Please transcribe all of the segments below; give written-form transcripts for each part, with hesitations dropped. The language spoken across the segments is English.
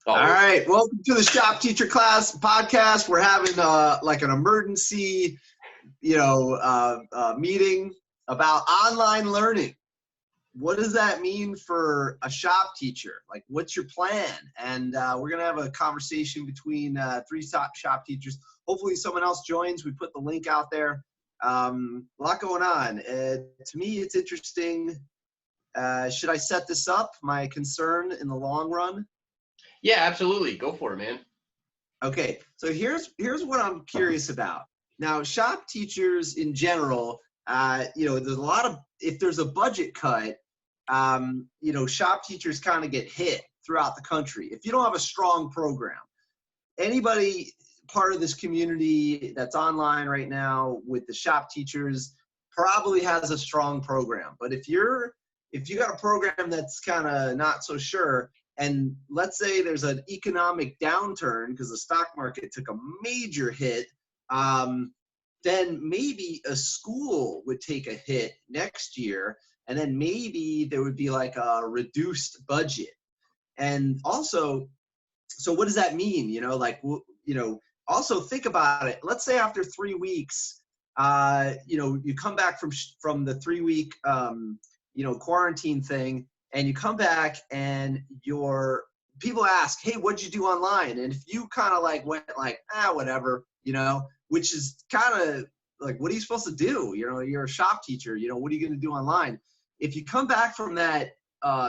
All right, welcome to the Shop Teacher Class podcast. We're having like an emergency, meeting about online learning. What does that mean for a shop teacher? Like, what's your plan? And we're gonna have a conversation between three shop teachers. Hopefully someone else joins. We put the link out there. A lot going on. To me, it's interesting. Should I set this up? My concern in the long run? Yeah, absolutely. Go for it, man. Okay, so here's what I'm curious about. Now, shop teachers in general, there's a lot of, if there's a budget cut, shop teachers kind of get hit throughout the country. If you don't have a strong program, anybody part of this community that's online right now with the shop teachers probably has a strong program. But if you got a program that's kind of not so sure, and let's say there's an economic downturn because the stock market took a major hit, then maybe a school would take a hit next year, and then maybe there would be like a reduced budget. And also, so what does that mean? Also think about it. Let's say after 3 weeks, you come back from the 3-week, quarantine thing, and you come back and people ask, hey, what'd you do online? And if you kind of like went like, whatever, which is kind of like, what are you supposed to do? You're a shop teacher, what are you going to do online? If you come back from that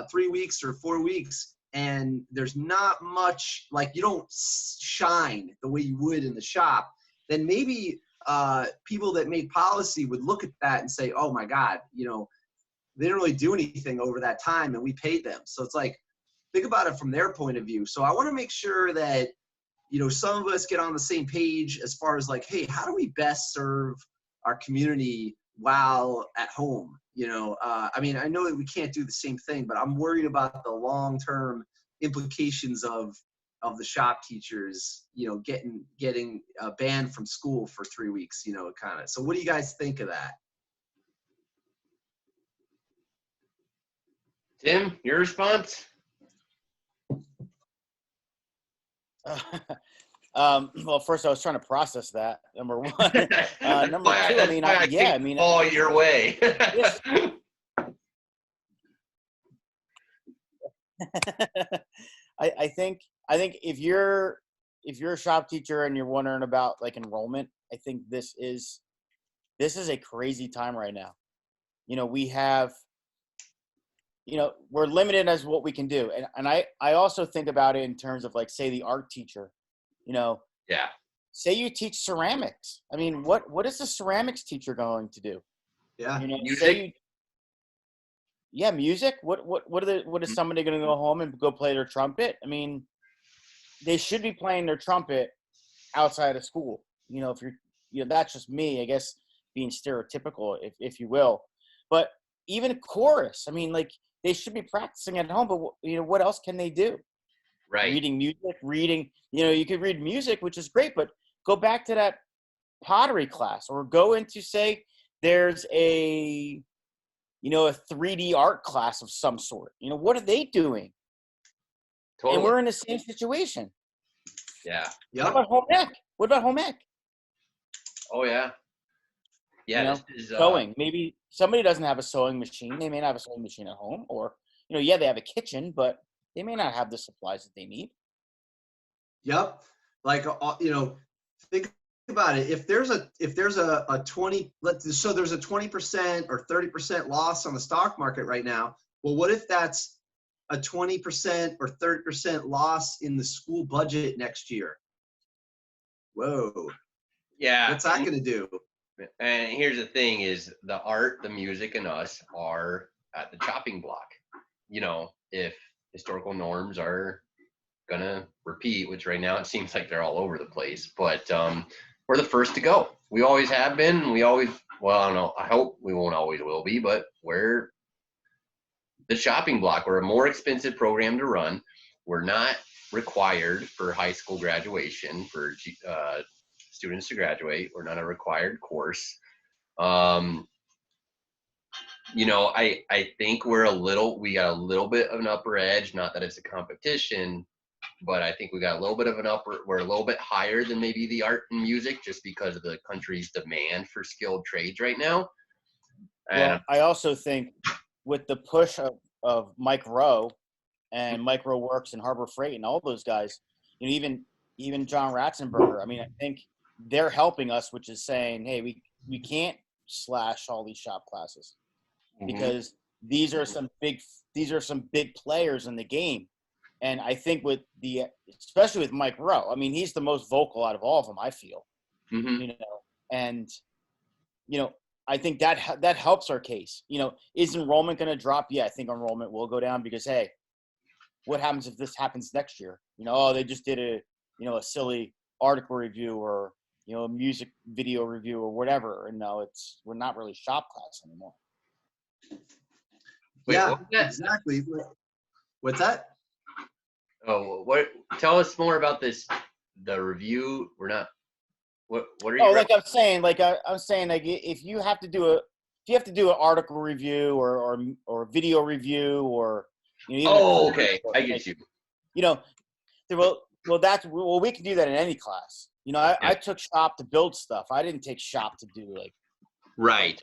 3 weeks or 4 weeks and there's not much, like you don't shine the way you would in the shop, then maybe people that make policy would look at that and say, oh my God, they didn't really do anything over that time and we paid them. So it's like, think about it from their point of view. So I want to make sure that, some of us get on the same page as far as like, hey, how do we best serve our community while at home? I know that we can't do the same thing, but I'm worried about the long-term implications of the shop teachers, getting banned from school for 3 weeks, kind of. So what do you guys think of that? Tim, your response? Well, first I was trying to process that. Number one. Number two, all your way. I think if you're a shop teacher and you're wondering about like enrollment, I think this is a crazy time right now. We have, we're limited as what we can do. And I also think about it in terms of like, say the art teacher, yeah. Say you teach ceramics. I mean, what is the ceramics teacher going to do? Yeah. Music. Music. What is somebody going to go home and go play their trumpet? I mean, they should be playing their trumpet outside of school. If you're, that's just me, I guess, being stereotypical, if you will. But even chorus, I mean, like they should be practicing at home. But what else can they do? Right. Reading music, you could read music, which is great, but go back to that pottery class or go into, say, there's a 3D art class of some sort. What are they doing? Totally. And we're in the same situation. Yeah. Yep. What about home ec? Oh, yeah. Yeah, this is sewing. Maybe somebody doesn't have a sewing machine. They may not have a sewing machine at home, or they have a kitchen, but they may not have the supplies that they need. Yep. Like, think about it. If there's a 20, so there's a 20% or 30% loss on the stock market right now. Well, what if that's a 20% or 30% loss in the school budget next year? Whoa. Yeah. What's that going to do? And here's the thing is the art, the music, and us are at the chopping block. If historical norms are going to repeat, which right now it seems like they're all over the place, but we're the first to go. We always have been. And we always, well, I don't know. I hope we won't always will be, but we're the chopping block. We're a more expensive program to run. We're not required for high school graduation for students to graduate. We're not a required course. I think we got a little bit of an upper edge. Not that it's a competition, but I think we got a little bit of we're a little bit higher than maybe the art and music just because of the country's demand for skilled trades right now. And Well, I also think with the push of Mike Rowe and Mike Rowe Works and Harbor Freight and all those guys, even John Ratzenberger, I mean, I think they're helping us, which is saying, hey, we can't slash all these shop classes because these are some big players in the game. And I think especially with Mike Rowe, I mean, he's the most vocal out of all of them, I feel, and, I think that helps our case. Is enrollment going to drop? Yeah, I think enrollment will go down because, hey, what happens if this happens next year? They just did a silly article review or, a music video review or whatever. And no, we're not really shop class anymore. Yeah, exactly. What's that? Oh, tell us more about this, the review. We're not, what are you? Oh, like I'm saying, if you have to do an article review or video review or, okay. I get you. Well, we can do that in any class. I took shop to build stuff. I didn't take shop to do right.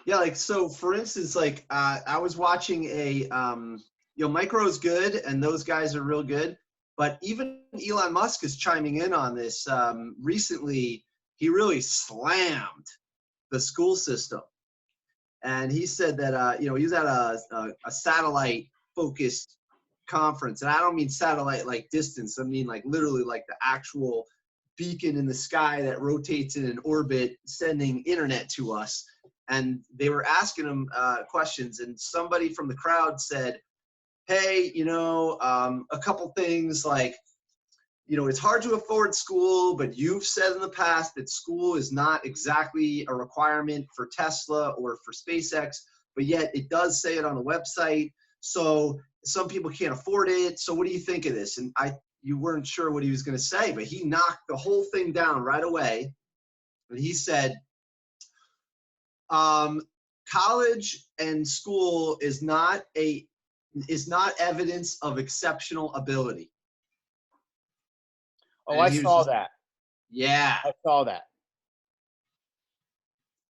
Yeah, so for instance, I was watching Micro's good and those guys are real good, but even Elon Musk is chiming in on this. Recently, he really slammed the school system. And he said that, he was at a satellite focused conference. And I don't mean satellite like distance. I mean literally the actual beacon in the sky that rotates in an orbit sending internet to us. And they were asking him questions. And somebody from the crowd said, hey, a couple things it's hard to afford school, but you've said in the past that school is not exactly a requirement for Tesla or for SpaceX, but yet it does say it on the website. So some people can't afford it. So what do you think of this? And you weren't sure what he was going to say, but he knocked the whole thing down right away. And he said, college and school is not evidence of exceptional ability. Oh, I saw that. Yeah. I saw that.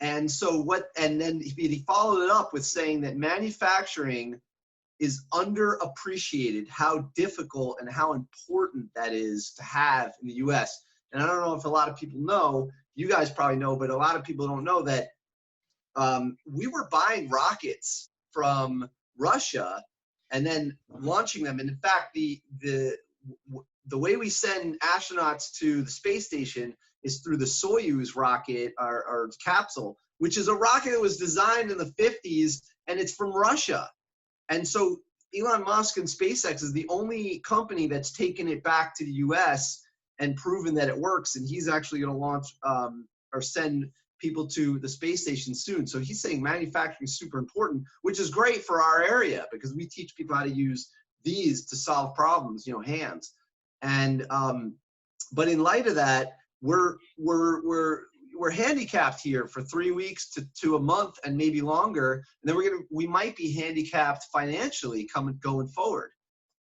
And so and then he followed it up with saying that manufacturing is underappreciated, how difficult and how important that is to have in the US. And I don't know if a lot of people know, you guys probably know, but a lot of people don't know that we were buying rockets from Russia and then launching them. And in fact, the way we send astronauts to the space station is through the Soyuz rocket or capsule, which is a rocket that was designed in the 50s, and it's from Russia. And so Elon Musk and SpaceX is the only company that's taken it back to the US and proven that it works. And he's actually going to launch or send people to the space station soon. So he's saying manufacturing is super important, which is great for our area because we teach people how to use these to solve problems, hands. And but in light of that, we're handicapped here for 3 weeks to a month and maybe longer, and then we might be handicapped financially going forward.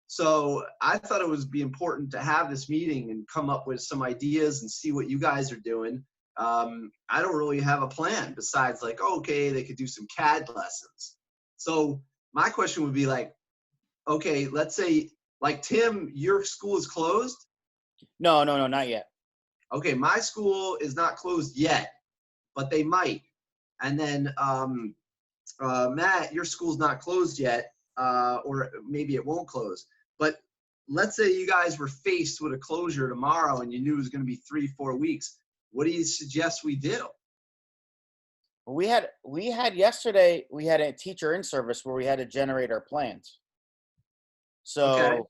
So I thought it would be important to have this meeting and come up with some ideas and see what you guys are doing. I don't really have a plan besides okay, they could do some CAD lessons. So my question would be okay, let's say Tim, your school is closed? No, not yet. Okay, my school is not closed yet, but they might. And then Matt, your school's not closed yet, or maybe it won't close. But let's say you guys were faced with a closure tomorrow and you knew it was going to be 3-4 weeks. What do you suggest we do? Well, we had yesterday, we had a teacher in service where we had to generate our plans. So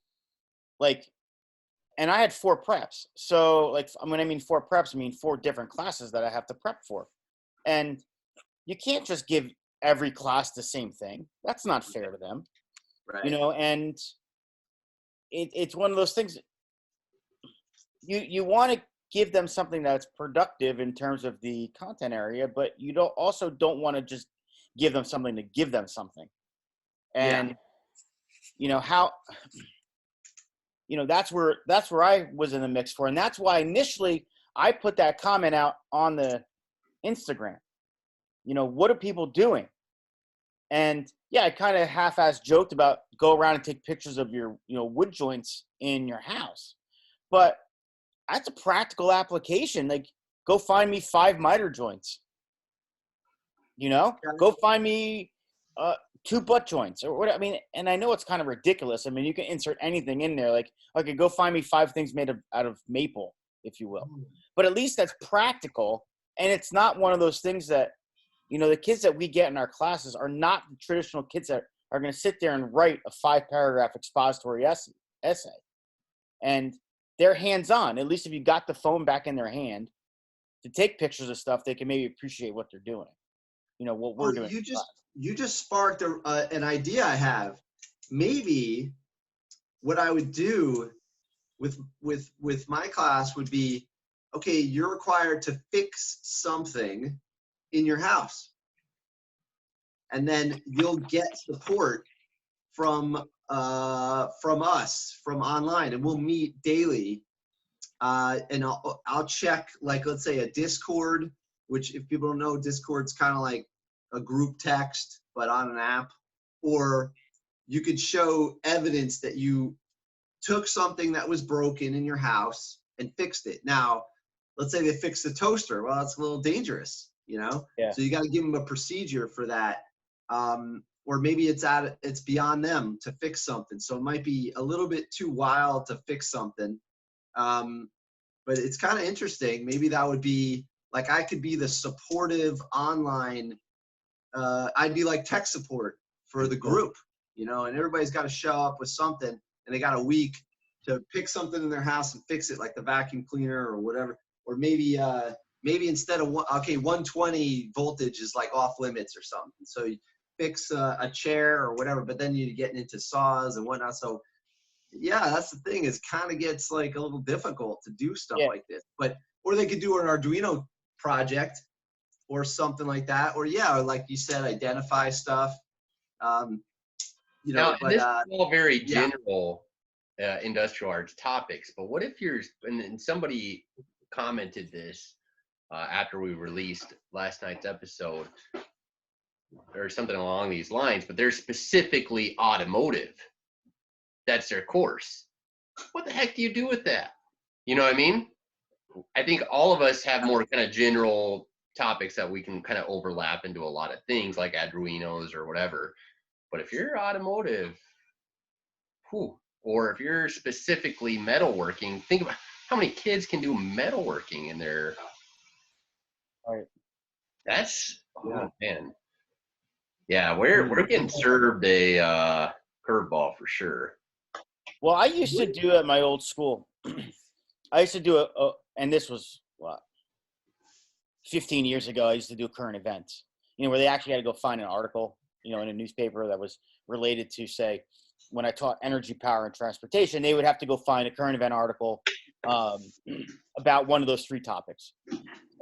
and I had 4 preps. So when I mean 4 preps, I mean 4 different classes that I have to prep for. And you can't just give every class the same thing. That's not fair to them. Right. And it's one of those things. You want to give them something that's productive in terms of the content area, but you don't want to just give them something to give them something. And, you know, how, you know, that's where I was in the mix for. And that's why initially I put that comment out on the Instagram. You know, what are people doing? And yeah, I kind of half-ass joked about go around and take pictures of your, you know, wood joints in your house. But that's a practical application. Like, go find me 5 miter joints. You know, go find me 2 butt joints or what. I mean, and I know it's kind of ridiculous. I mean, you can insert anything in there. Like, okay, go find me 5 things made out of maple, if you will. But at least that's practical, and it's not one of those things that, you know, the kids that we get in our classes are not the traditional kids that are going to sit there and write a 5-paragraph expository essay. And they're hands-on. At least if you got the phone back in their hand to take pictures of stuff, they can maybe appreciate what they're doing. You know, what we're doing. You just sparked an idea I have. Maybe what I would do with my class would be, okay, you're required to fix something in your house, and then you'll get support from us from online, and we'll meet daily, and I'll check, like, let's say a Discord, which, if people don't know, Discord's kind of like a group text but on an app. Or you could show evidence that you took something that was broken in your house and fixed it. Now, let's say they fixed the toaster. Well, that's a little dangerous, you know? Yeah. So you got to give them a procedure for that. Or maybe it's beyond them to fix something. So it might be a little bit too wild to fix something. But it's kind of interesting. Maybe that would be, like, I could be the supportive online, I'd be like tech support for the group, you know, and everybody's got to show up with something, and they got a week to pick something in their house and fix it, like the vacuum cleaner or whatever. Or maybe instead of 120 voltage is like off limits or something. So you fix a chair or whatever, but then you're getting into saws and whatnot. So yeah, that's the thing, is kind of gets like a little difficult to do stuff like this. But, or they could do an Arduino project or something like that. Or yeah, or like you said, identify stuff. You know, now, but this is all very general industrial arts topics, but what if and somebody commented this after we released last night's episode or something along these lines, but they're specifically automotive. That's their course. What the heck do you do with that? You know what I mean? I think all of us have more kind of general topics that we can kind of overlap into a lot of things like Arduinos or whatever. But if you're automotive, or if you're specifically metalworking, think about how many kids can do metalworking in their. Right. That's man. Yeah, we're getting served a curveball for sure. Well, I used to do at my old school. I used to do and this was 15 years ago. I used to do current events, you know, where they actually had to go find an article, you know, in a newspaper that was related to, say, when I taught energy, power, and transportation, they would have to go find a current event article about one of those 3 topics.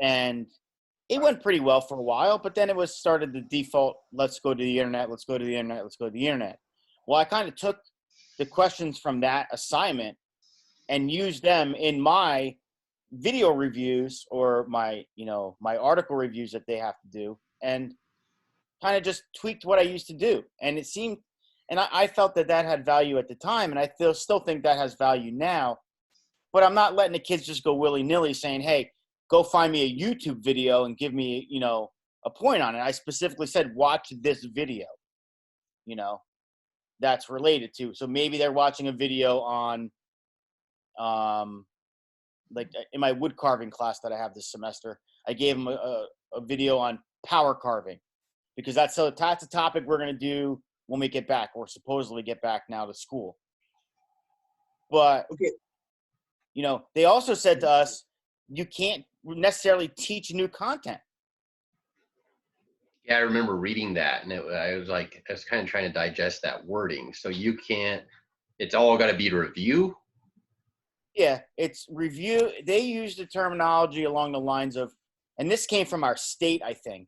And it went pretty well for a while, but then it started the default, let's go to the internet, let's go to the internet, let's go to the internet. Well, I kind of took the questions from that assignment and used them in my video reviews or my article reviews that they have to do, and kind of just tweaked what I used to do. And it seemed, and I felt that had value at the time, and I still think that has value now. But I'm not letting the kids just go willy-nilly saying, hey, go find me a YouTube video and give me, you know, a point on it. I specifically said, watch this video, you know, that's related to. So maybe they're watching a video on, like in my wood carving class that I have this semester, I gave them a video on power carving, because that's a topic we're going to do when we get back, or supposedly get back now to school. But, you know, they also said to us, you can't necessarily teach new content. Yeah, I remember reading that, and I was kind of trying to digest that wording. So you can't, it's all got to be to review. Yeah, it's review. They used the terminology along the lines of, and this came from our state, I think.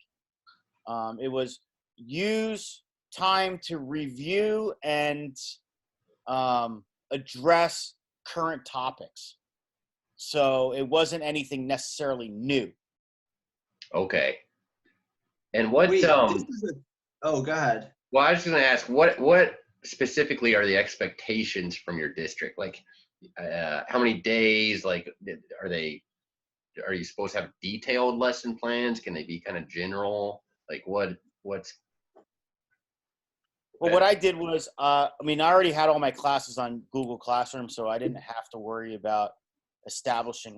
It was use time to review and address current topics. So it wasn't anything necessarily new. Okay. And what Wait, this is oh, go ahead. well, I was going to ask what specifically are the expectations from your district? Like how many days, like are you supposed to have detailed lesson plans? Can they be kind of general? Like what's Well, what I did was, I already had all my classes on Google Classroom, so I didn't have to worry about establishing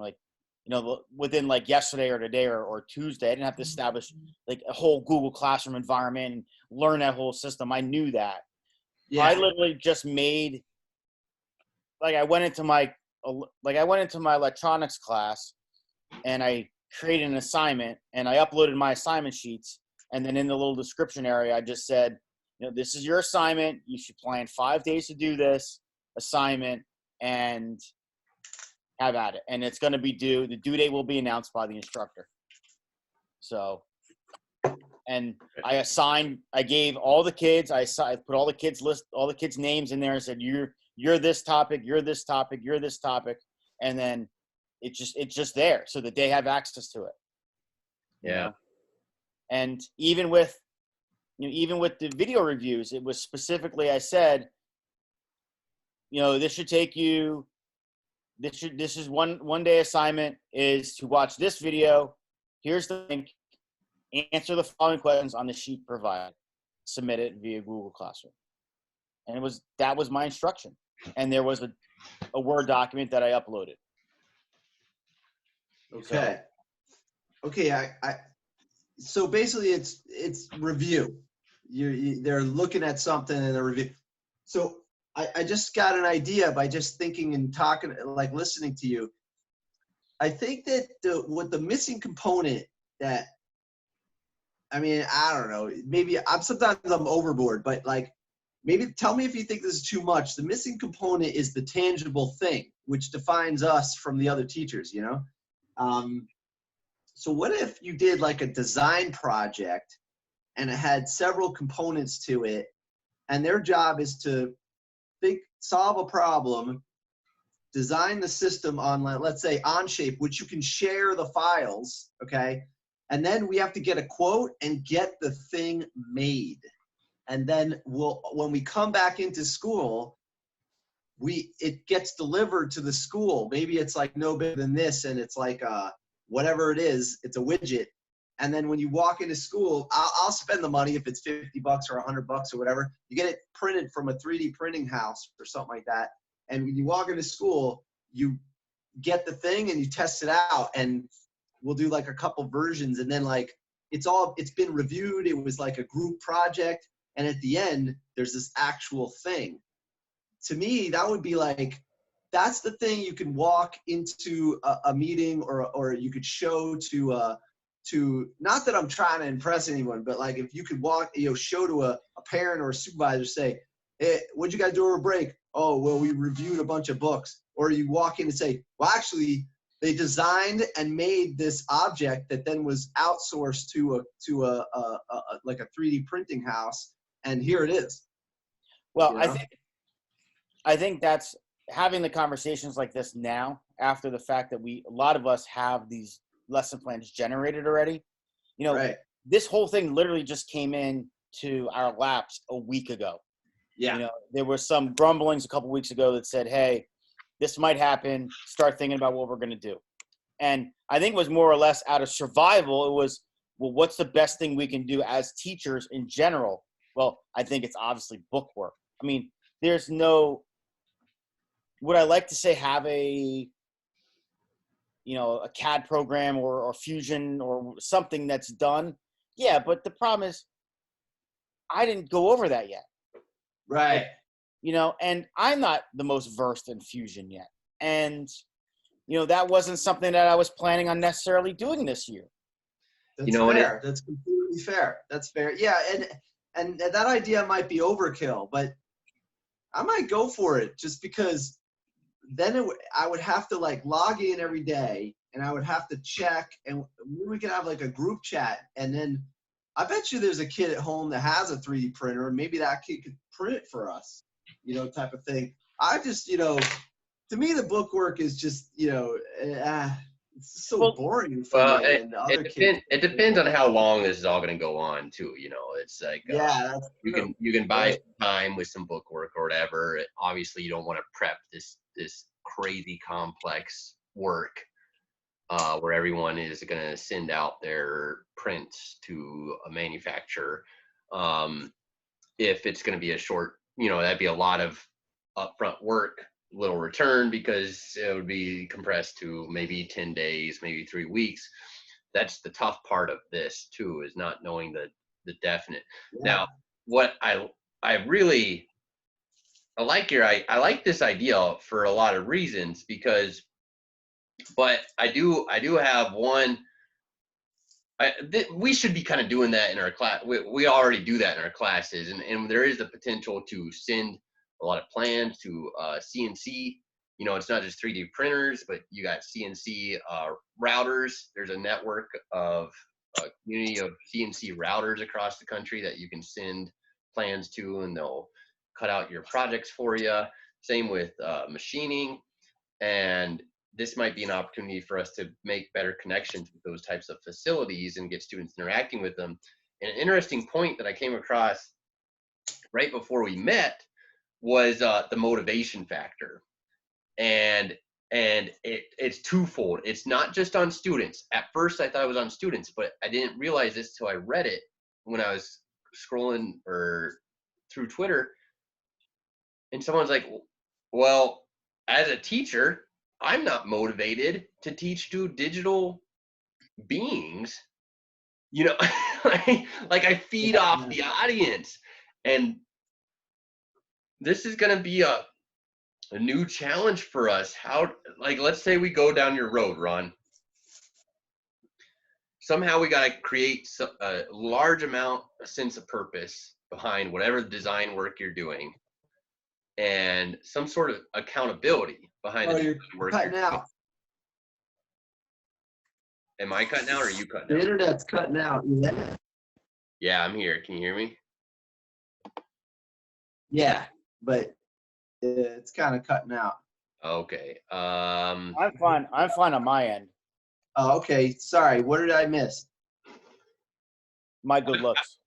within like yesterday or today or Tuesday. I didn't have to establish like a whole Google Classroom environment and learn that whole system. I knew that. Yeah. I literally just made, I went into my electronics class and I created an assignment and I uploaded my assignment sheets. And then in the little description area, I just said, this is your assignment. You should plan 5 days to do this assignment and have at it. And it's going to be due. The due date will be announced by the instructor. So, and I gave all the kids, I put all the kids' names in there and said, you're this topic, you're this topic, you're this topic. And then it's just there so that they have access to it. Yeah. And even with the video reviews, it was specifically, I said, this should take you, this is one day assignment is to watch this video. Here's the link. Answer the following questions on the sheet provided. Submit it via Google Classroom. And that was my instruction. And there was a Word document that I uploaded. Okay. Okay. So basically it's review. They're looking at something and they're review. So I just got an idea by just thinking and talking, like listening to you. I think that the missing component that, I don't know, maybe sometimes I'm overboard, but like, maybe tell me if you think this is too much. The missing component is the tangible thing, which defines us from the other teachers, So what if you did like a design project and it had several components to it, and their job is to solve a problem, design the system on, let's say, Onshape, which you can share the files, okay? And then we have to get a quote and get the thing made. And then when we come back into school, it gets delivered to the school. Maybe it's like no bigger than this, and it's like whatever it is, it's a widget. And then when you walk into school, I'll spend the money if it's $50 or $100 or whatever. You get it printed from a 3D printing house or something like that. And when you walk into school, you get the thing and you test it out, and we'll do like a couple versions. And then like it's been reviewed. It was like a group project. And at the end, there's this actual thing. To me, that would be like, that's the thing you can walk into a meeting or you could show to, not that I'm trying to impress anyone, but like if you could show to a parent or a supervisor, say, hey, what'd you guys do over break? Oh, well, we reviewed a bunch of books. Or you walk in and say, well, actually, they designed and made this object that then was outsourced to like a 3D printing house, and here it is. Well, I think that's having the conversations like this now, after the fact that a lot of us have these lesson plans generated already. Right. This whole thing literally just came in to our laps a week ago. Yeah. There were some grumblings a couple weeks ago that said, hey, this might happen. Start thinking about what we're going to do. And I think it was more or less out of survival. It was, well, what's the best thing we can do as teachers in general? Well, I think it's obviously book work. There's no, would I like to say have a CAD program or Fusion or something that's done? Yeah, but the problem is I didn't go over that yet. Right. And I'm not the most versed in Fusion yet. And, that wasn't something that I was planning on necessarily doing this year. That's fair. That's completely fair. That's fair. Yeah. And that idea might be overkill, but I might go for it just because then I would have to like log in every day and I would have to check, and we could have like a group chat, and then I bet you there's a kid at home that has a 3D printer, and maybe that kid could print it for us, type of thing. I just, to me, the book work is just, it's so boring for Well, me and the other kids. it depends on how long this is all going to go on too. It's like Yeah, that's true. you can buy Right. some time with some book work or whatever. Obviously, you don't want to prep this crazy complex work where everyone is going to send out their prints to a manufacturer. If it's going to be a short, that'd be a lot of upfront work, little return, because it would be compressed to maybe 10 days, maybe 3 weeks. That's the tough part of this too, is not knowing the definite. Yeah. Now, what I really I like this idea for a lot of reasons, but I do have one. We should be kind of doing that in our class. We already do that in our classes, and there is the potential to send a lot of plans to CNC. It's not just 3D printers, but you got CNC routers. There's a network of community of CNC routers across the country that you can send plans to, and they'll cut out your projects for you. Same with machining, and this might be an opportunity for us to make better connections with those types of facilities and get students interacting with them. And an interesting point that I came across right before we met was the motivation factor. And it's twofold. It's not just on students. At first I thought it was on students, but I didn't realize this till I read it when I was scrolling or through Twitter. And someone's like, well, as a teacher, I'm not motivated to teach to digital beings, like I feed off the audience. And this is going to be a new challenge for us. Let's say we go down your road, Ron. Somehow we got to create a large amount, a sense of purpose behind whatever design work you're doing, and some sort of accountability behind the design work you're doing. Out. Am I cutting out or are you cutting out? The internet's cutting out. Yeah, I'm here. Can you hear me? Yeah, but it's kind of cutting out. Okay. I'm fine on my end. Oh, okay. Sorry. What did I miss? My good looks.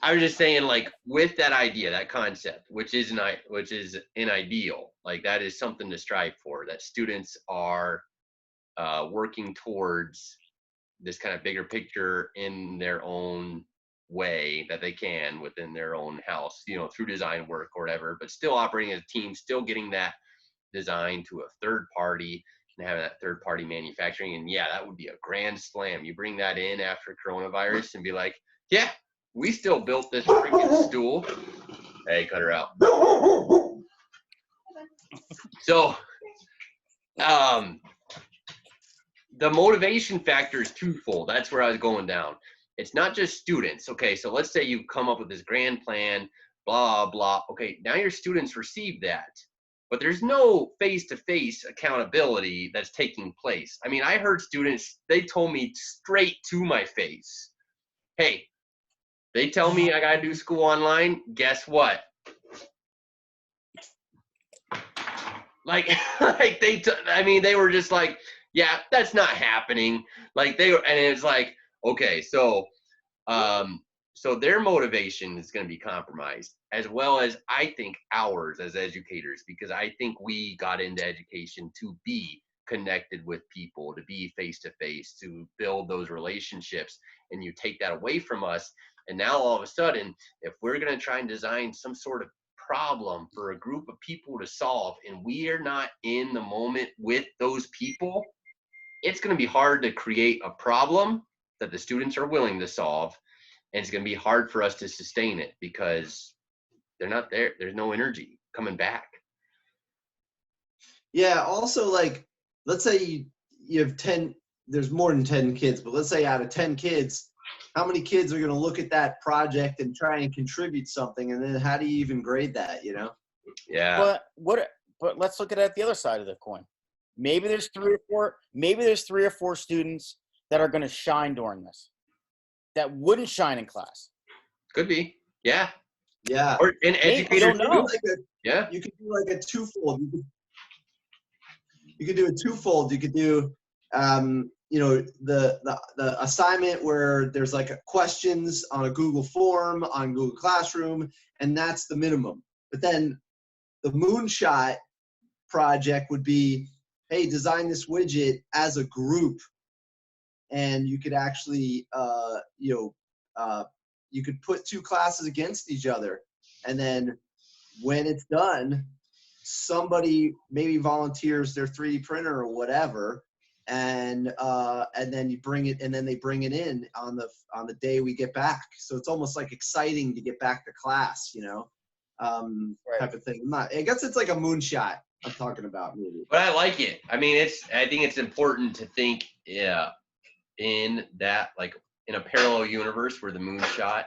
I was just saying, like, with that idea, that concept, which is an ideal, like that is something to strive for, that students are working towards this kind of bigger picture in their own way that they can within their own house, through design work or whatever, but still operating as a team, still getting that design to a third party and having that third party manufacturing. And yeah, that would be a grand slam. You bring that in after coronavirus and be like, yeah, we still built this freaking stool. Hey, cut her out. So, the motivation factor is twofold. That's where I was going down. It's not just students. Okay, so let's say you come up with this grand plan, blah, blah. Okay, now your students receive that, but there's no face-to-face accountability that's taking place. I mean, I heard students, they told me straight to my face, hey, they tell me I gotta do school online, guess what? Like they were just like, yeah, that's not happening. Like and it's like, okay, so their motivation is going to be compromised, as well as I think ours as educators, because I think we got into education to be connected with people, to be face to face, to build those relationships, and you take that away from us. And now all of a sudden, if we're going to try and design some sort of problem for a group of people to solve, and we are not in the moment with those people, it's going to be hard to create a problem that the students are willing to solve. And it's going to be hard for us to sustain it because they're not there. There's no energy coming back. Yeah. Also, like, let's say you have 10, there's more than 10 kids, but let's say out of 10 kids, how many kids are going to look at that project and try and contribute something? And then how do you even grade that, Yeah. But let's look at it the other side of the coin. Maybe there's three or four students that are going to shine during this. that wouldn't shine in class. Could be. Yeah. Yeah. Or an Maybe, we educator don't know. too. Yeah. You could do like a twofold. You could do a twofold. You could do, the assignment where there's like questions on a Google form on Google Classroom, and that's the minimum. But then the moonshot project would be, hey, design this widget as a group, and you could actually, you could put two classes against each other, and then when it's done, somebody maybe volunteers their 3D printer or whatever, and then you bring it, and then they bring it in on the day we get back. So it's almost like exciting to get back to class, type of thing. I guess it's like a moonshot I'm talking about, maybe. But I like it. I mean, I think it's important to think, in that, like, in a parallel universe where the moonshot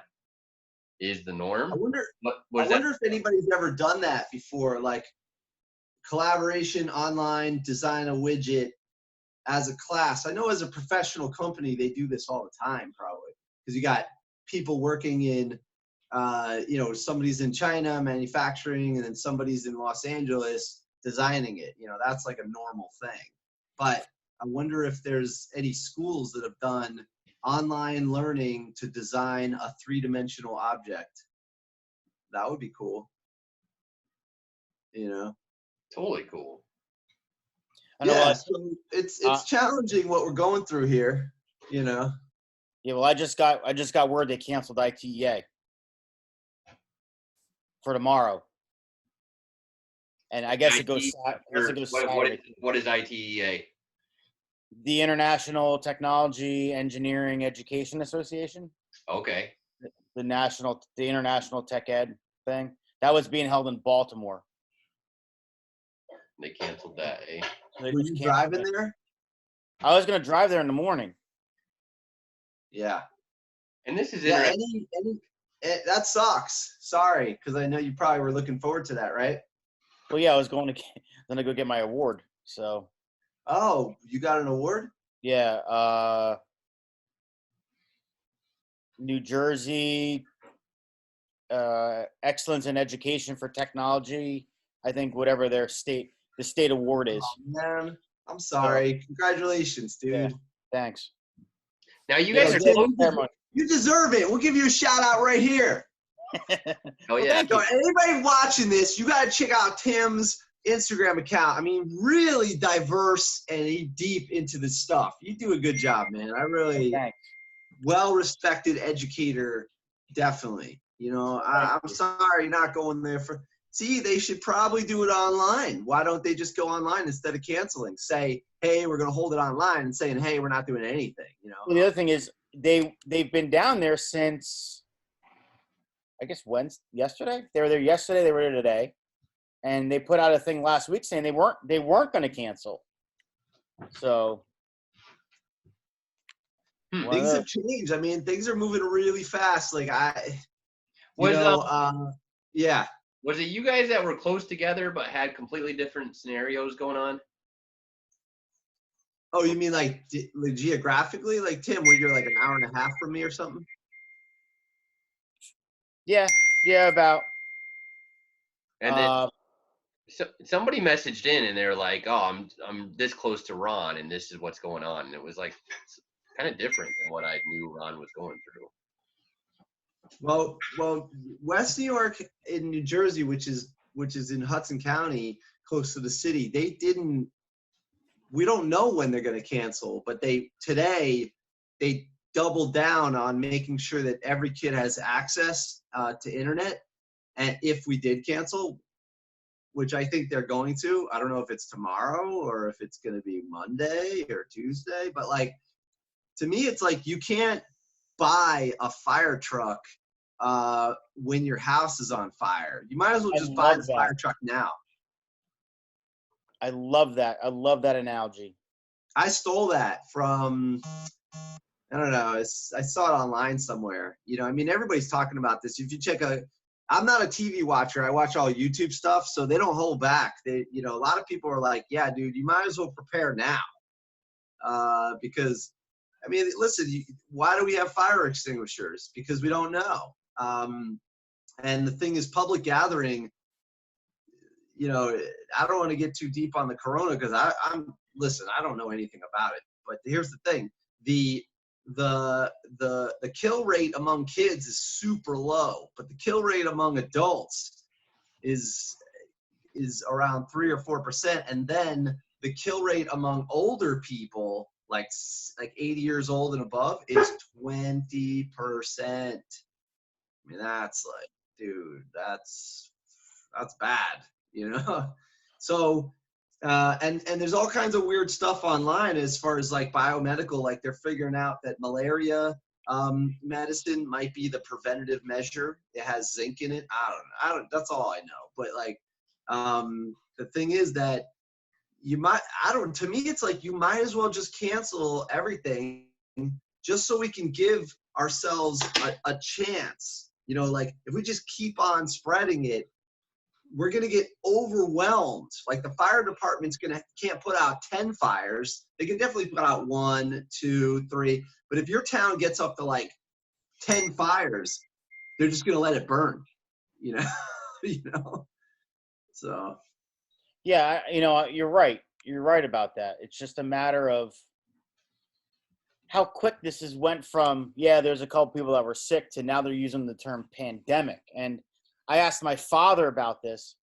is the norm. I wonder that? if anybody's ever done that before, like collaboration online, design a widget as a class. I know as a professional company, they do this all the time, probably, because you got people working in, somebody's in China manufacturing, and then somebody's in Los Angeles designing it. That's like a normal thing. But I wonder if there's any schools that have done online learning to design a 3-dimensional object. That would be cool. Totally cool. Yeah, so it's challenging what we're going through here, Yeah, well, I just got word they canceled ITEA for tomorrow, and I guess it goes Saturday. What is ITEA? The International Technology Engineering Education Association. Okay. The International Tech Ed thing that was being held in Baltimore. They canceled that, eh? Were you driving there? I was gonna drive there in the morning. Yeah. And this is interesting. That sucks. Sorry, because I know you probably were looking forward to that, right? Well, yeah, I was gonna go get my award. So. Oh, you got an award? Yeah. New Jersey Excellence in Education for Technology. I think whatever the state award is. Oh, man, I'm sorry. Congratulations, dude. Yeah, thanks. Now you guys you deserve it. We'll give you a shout out right here. Oh yeah. So anybody watching this, you got to check out Tim's Instagram account. I mean, really diverse and deep into this stuff. You do a good job, man. I really well-respected educator, definitely. I'm sorry not going there for. See, they should probably do it online. Why don't they just go online instead of canceling? Say, hey, we're going to hold it online, and saying, hey, we're not doing anything. Well, the other thing is they've been down there since, I guess, yesterday. They were there yesterday. They were there today, and they put out a thing last week saying they weren't going to cancel. So things have changed. I mean, things are moving really fast. Like yeah. Was it you guys that were close together but had completely different scenarios going on? Oh, you mean like geographically? Like, Tim, where you're like an hour and a half from me or something? Yeah, about. And then somebody messaged in and they're like, "Oh, I'm this close to Ron, and this is what's going on." And it was like kind of different than what I knew Ron was going through. Well, West New York in New Jersey, which is in Hudson County, close to the city, we don't know when they're going to cancel, but today they doubled down on making sure that every kid has access to internet. And if we did cancel, which I think they're going to, I don't know if it's tomorrow or if it's going to be Monday or Tuesday, but like, to me, it's like you can't buy a fire truck when your house is on fire. You might as well just buy the fire truck now. I love that. I love that analogy. I stole that from, I don't know, I saw it online somewhere. I mean, everybody's talking about this. If you check I'm not a TV watcher. I watch all YouTube stuff, so they don't hold back. A lot of people are like, yeah, dude, you might as well prepare now. Because I mean, listen, why do we have fire extinguishers? Because we don't know. And the thing is, public gathering, you know, I don't want to get too deep on the corona because listen, I don't know anything about it. But here's the thing: the kill rate among kids is super low, but the kill rate among adults is around 3 or 4%, and then the kill rate among older people, like 80 years old and above, is 20%. I mean, that's like, dude, that's bad, you know. So, and there's all kinds of weird stuff online as far as like biomedical, like they're figuring out that malaria medicine might be the preventative measure. It has zinc in it. I don't. That's all I know. But like, the thing is that to me, it's like you might as well just cancel everything just so we can give ourselves a chance. You know, like if we just keep on spreading it, we're going to get overwhelmed. Like the fire department's can't put out 10 fires. They can definitely put out 1, 2, 3. But if your town gets up to like 10 fires, they're just going to let it burn, you know, you know? So. Yeah, you know, you're right. You're right about that. It's just a matter of how quick this went from, yeah, there's a couple people that were sick to now they're using the term pandemic. And I asked my father about this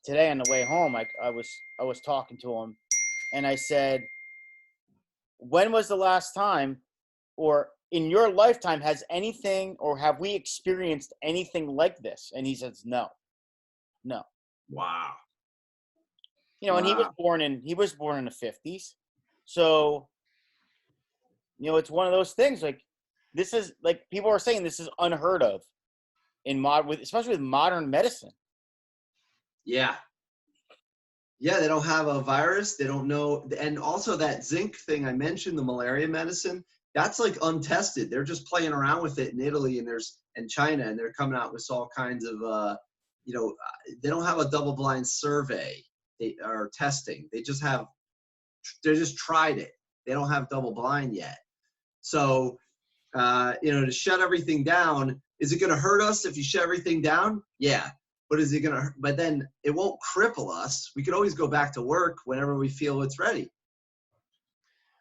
today on the way home. I was talking to him, and I said, when was the last time, or in your lifetime, has anything, or have we experienced anything like this? And he says, no. Wow. You know, and he was born in the 50s. So, you know, it's one of those things, like, this is, like, people are saying this is unheard of especially with modern medicine. Yeah. Yeah, they don't have a virus. They don't know. And also that zinc thing I mentioned, the malaria medicine, that's like untested. They're just playing around with it in Italy and China, and they're coming out with all kinds of, you know, they don't have a double-blind survey or testing. They just tried it. They don't have double-blind yet. So, you know, to shut everything down, is it going to hurt us if you shut everything down? Yeah. But then it won't cripple us. We can always go back to work whenever we feel it's ready.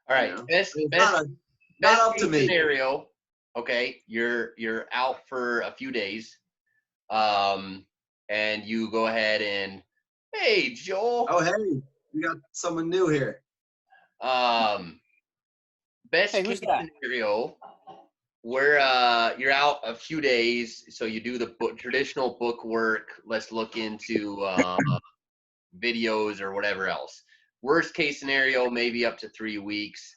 All right. You know? Best up to case me. scenario. Okay. You're out for a few days. And you go ahead and, hey, Joel. Oh, hey, we got someone new here. Best case scenario, where you're out a few days, so you do the traditional book work. Let's look into videos or whatever else. Worst case scenario, maybe up to 3 weeks.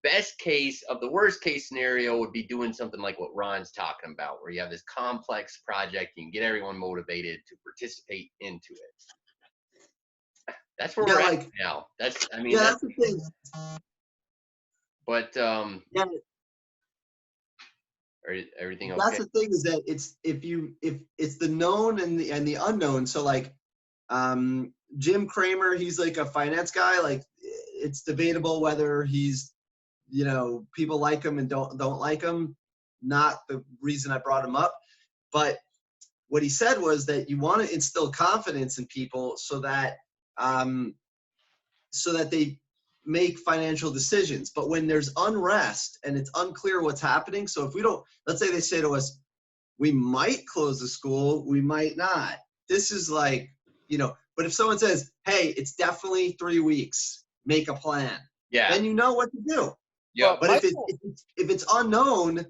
Best case of the worst case scenario would be doing something like what Ron's talking about, where you have this complex project, you can get everyone motivated to participate into it. That's where we're at now. That's the thing. But everything okay? That's the thing, is that it's if it's the known and the unknown. So like Jim Cramer, he's like a finance guy. Like it's debatable whether he's, you know, people like him and don't like him. Not the reason I brought him up, but what he said was that you want to instill confidence in people so that they make financial decisions. But when there's unrest and it's unclear what's happening, so if we don't, let's say they say to us, we might close the school, we might not. This is like, you know, but if someone says, hey, it's definitely 3 weeks, make a plan. Yeah. Then you know what to do. Yeah. But if it's unknown,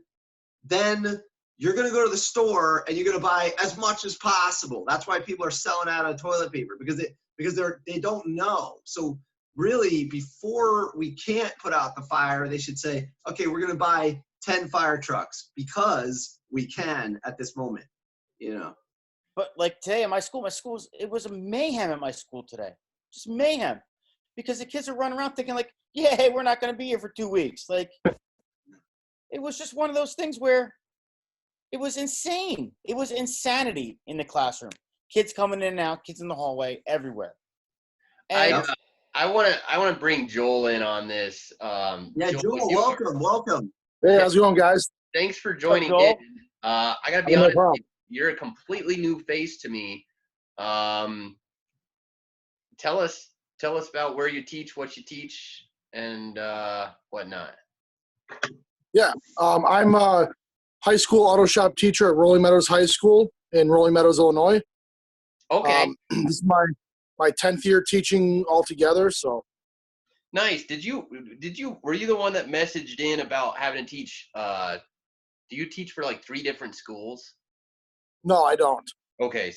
then you're going to go to the store and you're going to buy as much as possible. That's why people are selling out of toilet paper, because they don't know. So really, before we can't put out the fire, they should say, okay, we're going to buy 10 fire trucks because we can at this moment, you know. But like today at my school, it was a mayhem at my school today. Just mayhem. Because the kids are running around thinking like, yeah, hey, we're not going to be here for 2 weeks. Like, it was just one of those things where it was insane. It was insanity in the classroom. Kids coming in and out, kids in the hallway, everywhere. And I want to bring Joel in on this. Yeah, Joel, welcome. Hey, how's it going, guys? Thanks for joining Joel? in. I gotta be Oh, no honest, problem. you're a completely new face to me. Tell us about where you teach, what you teach, and whatnot. Yeah, I'm a high school auto shop teacher at Rolling Meadows High School in Rolling Meadows, Illinois. Okay. This is my 10th year teaching altogether. So Nice. Were you the one that messaged in about having to teach? Do you teach for like 3 different schools? no, I don't. Okay,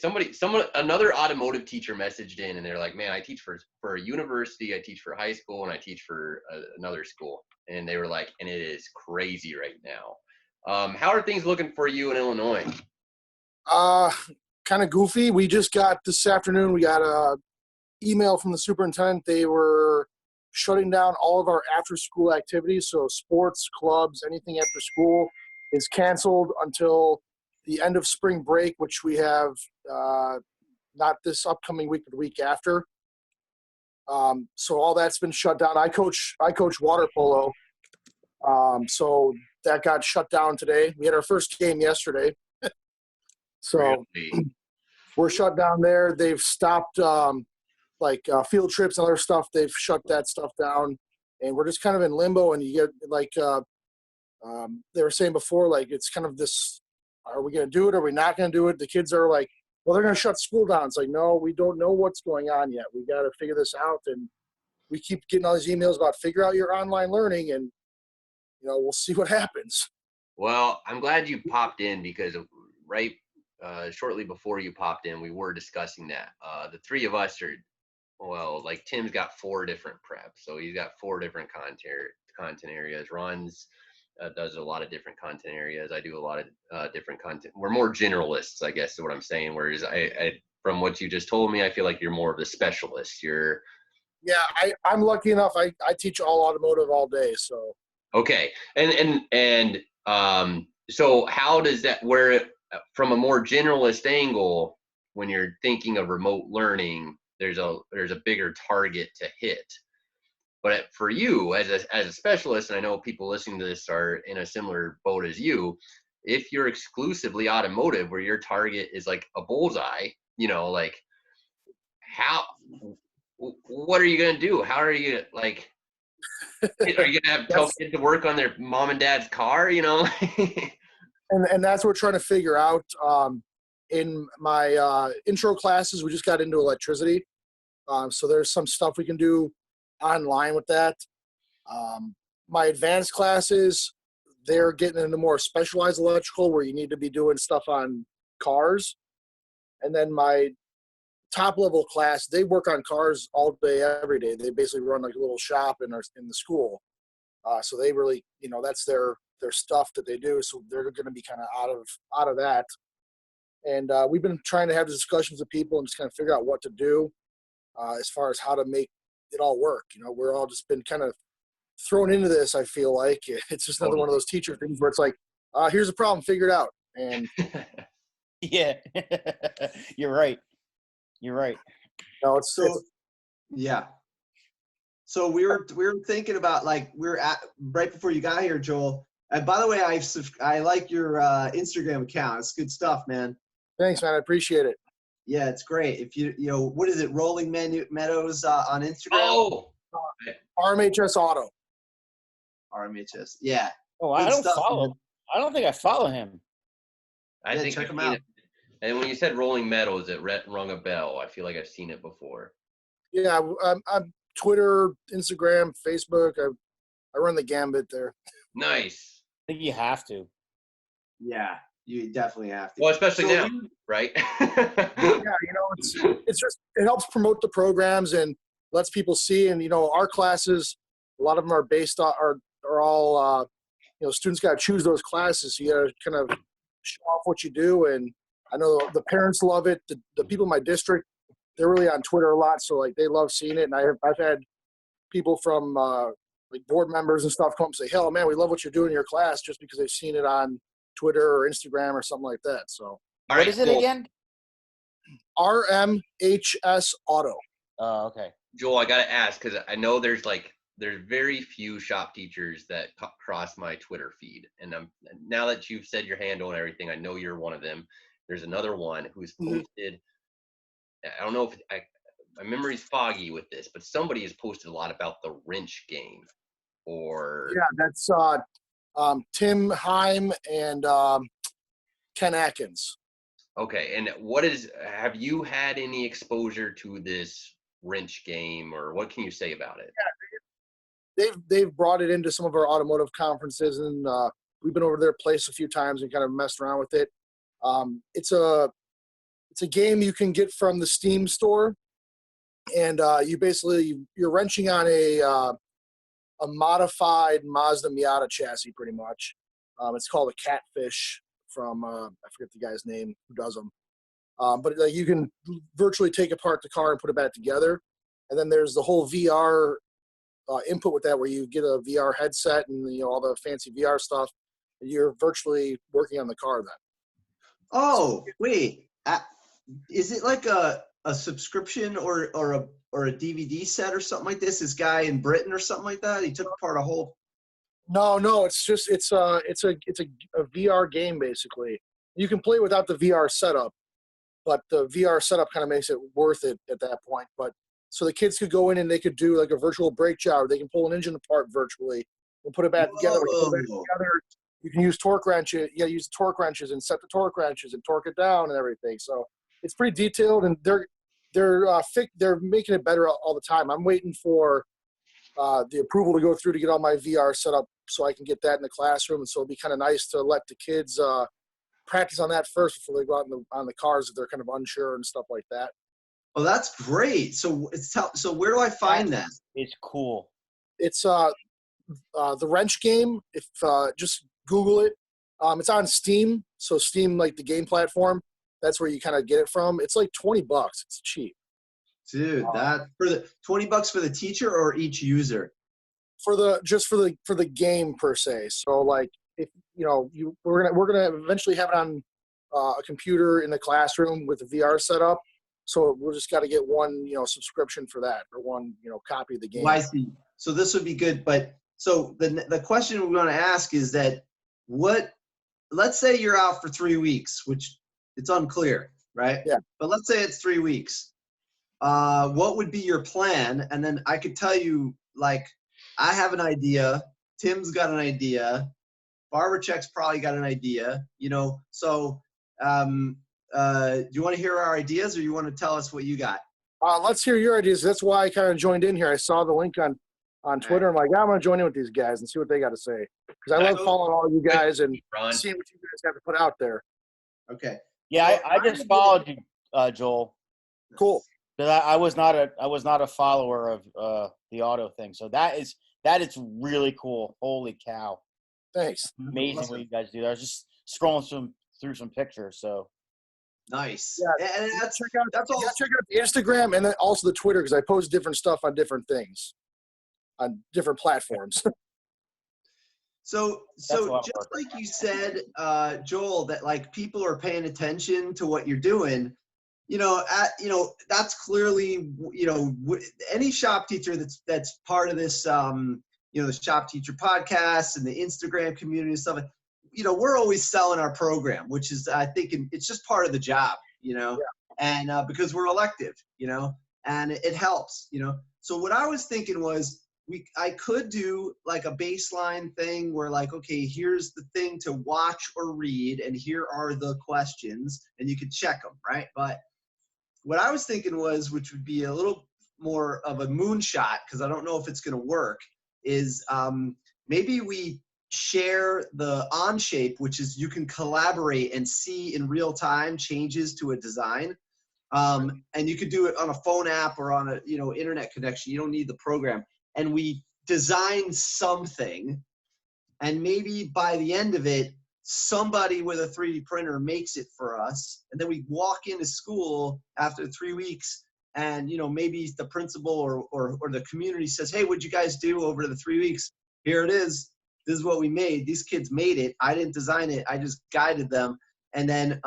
another automotive teacher messaged in, and they're like, "Man, I teach for a university, I teach for high school, and I teach for another school." And they were like, "And it is crazy right now." How are things looking for you in Illinois? Kind of goofy. We just got this afternoon. We got a email from the superintendent. They were shutting down all of our after-school activities. So sports, clubs, anything after school is canceled until the end of spring break, which we have not this upcoming week, but the week after. So all that's been shut down. I coach water polo, so that got shut down today. We had our first game yesterday, so Really? we're shut down there. They've stopped field trips and other stuff. They've shut that stuff down, and we're just kind of in limbo. And you get they were saying before, like it's kind of this: are we going to do it? Are we not going to do it? The kids are like, well, they're going to shut school down. It's like, no, we don't know what's going on yet. We got to figure this out. And we keep getting all these emails about figure out your online learning, and we'll see what happens. Well, I'm glad you popped in because shortly before you popped in, we were discussing that. The 3 of us are, well, like Tim's got 4 different preps, so he's got 4 different content areas. Ron's does a lot of different content areas. I do a lot of different content. We're more generalists, I guess is what I'm saying. Whereas I from what you just told me, I feel like you're more of the specialist. Yeah, I'm lucky enough. I teach all automotive all day. So Okay. And so how does that, from a more generalist angle, when you're thinking of remote learning, there's a bigger target to hit. But for you as a specialist, and I know people listening to this are in a similar boat as you, if you're exclusively automotive where your target is like a bullseye, like what are you going to do? How are you like, are you going to tell kids to work on their mom and dad's car, and that's what we're trying to figure out. In my intro classes, we just got into electricity. So there's some stuff we can do online with that. My advanced classes, they're getting into more specialized electrical where you need to be doing stuff on cars. And then my top level class, they work on cars all day, every day. They basically run like a little shop in the school. So they really, that's their stuff that they do. So they're going to be kind of out of that. And we've been trying to have discussions with people and just kind of figure out what to do as far as how to make it all work. We're all just been kind of thrown into this. I feel like it's just another one of those teacher things where it's like, here's a problem, figure it out. And yeah, you're right. No, yeah. So we were thinking about, like, right before you got here, Joel. And by the way, I like your Instagram account. It's good stuff, man. Thanks, man. I appreciate it. Yeah, it's great. If you what is it? Rolling Meadows on Instagram. Oh, RMHS Auto. RMHS. Yeah. Oh, Good I don't stuff, follow. man. I don't think I follow him. I think check I've them seen out. it. And when you said Rolling Meadows, it rung a bell. I feel like I've seen it before. Yeah, I'm Twitter, Instagram, Facebook. I run the gambit there. Nice. I think you have to. Yeah, you definitely have to. Well, especially now, right? Yeah, it's just, it helps promote the programs and lets people see. And our classes, a lot of them are based on are all students got to choose those classes. So you got to kind of show off what you do. And I know the parents love it. The people in my district, they're really on Twitter a lot, so like they love seeing it. And I've had people from like board members and stuff come up and say, "Hell, man, we love what you're doing in your class," just because they've seen it on Twitter or Instagram or something like that. So What is it again? RMHS Auto. Oh, okay. Joel, I gotta ask because I know there's very few shop teachers that cross my Twitter feed, and now that you've said your handle and everything, I know you're one of them. There's another one who's posted. I don't know if my memory's foggy with this, but somebody has posted a lot about the wrench game. Or Yeah, that's Tim Heim and Ken Atkins. Okay, and have you had any exposure to this wrench game, or what can you say about it? They've brought it into some of our automotive conferences, and we've been over to their place a few times and kind of messed around with it. It's a game you can get from the Steam store, and you're wrenching on a modified Mazda Miata chassis, pretty much. It's called a Catfish from I forget the guy's name who does them. But you can virtually take apart the car and put it back together. And then there's the whole VR input with that, where you get a VR headset and all the fancy VR stuff. And you're virtually working on the car then. Oh, wait. Is it like a subscription or a DVD set or something like this? This guy in Britain or something like that? He took apart a whole. No. It's a VR game basically. You can play without the VR setup, but the VR setup kind of makes it worth it at that point. But so the kids could go in and they could do like a virtual brake job. They can pull an engine apart virtually and put it back together. You can use torque wrenches. You got to use torque wrenches and set the torque wrenches and torque it down and everything. So it's pretty detailed, and they're making it better all the time. I'm waiting for the approval to go through to get all my VR set up so I can get that in the classroom. And so it'd be kind of nice to let the kids practice on that first before they go out on the cars if they're kind of unsure and stuff like that. Oh, that's great. So so where do I find that? It's cool. It's the wrench game. If just Google it. It's on Steam. So Steam, like the game platform, that's where you kind of get it from. It's like $20. It's cheap. Dude, that for the $20 for the teacher or each user? For the game per se. So like if we're gonna eventually have it on a computer in the classroom with the VR setup. So we'll just got to get one subscription for that, or one copy of the game. Oh, I see. So this would be good, but so the question we want to ask is that let's say you're out for 3 weeks, which it's unclear, right? Yeah. But let's say it's 3 weeks. What would be your plan? And then I could tell you, like, I have an idea. Tim's got an idea. Barbercheck's probably got an idea. So do you want to hear our ideas, or you want to tell us what you got? Let's hear your ideas. That's why I kind of joined in here. I saw the link on Twitter. I'm like, I'm going to join in with these guys and see what they got to say. Because I love following all you guys and seeing what you guys have to put out there. Okay. Yeah, I just followed you, Joel. Cool. Because I was not a follower of the auto thing. So that is really cool. Holy cow. Thanks. Amazing what you guys do. I was just scrolling through some pictures. So nice. Yeah, and check out the Instagram and then also the Twitter, because I post different stuff on different things on different platforms. So just like you said, Joel, that like people are paying attention to what you're doing. That's clearly any shop teacher that's part of this the shop teacher podcast and the Instagram community and stuff. We're always selling our program, which is, I think, it's just part of the job, and because we're elective, and it helps, So what I was thinking was I could do like a baseline thing where like, okay, here's the thing to watch or read, and here are the questions, and you could check them, right? But what I was thinking was, which would be a little more of a moonshot, because I don't know if it's going to work, is maybe we share the Onshape, which is you can collaborate and see in real time changes to a design. And you could do it on a phone app or on a internet connection. You don't need the program. And we design something, and maybe by the end of it, somebody with a 3D printer makes it for us, and then we walk into school after 3 weeks, and maybe the principal or the community says, hey, what'd you guys do over the 3 weeks? Here it is. This is what we made. These kids made it. I didn't design it. I just guided them. And then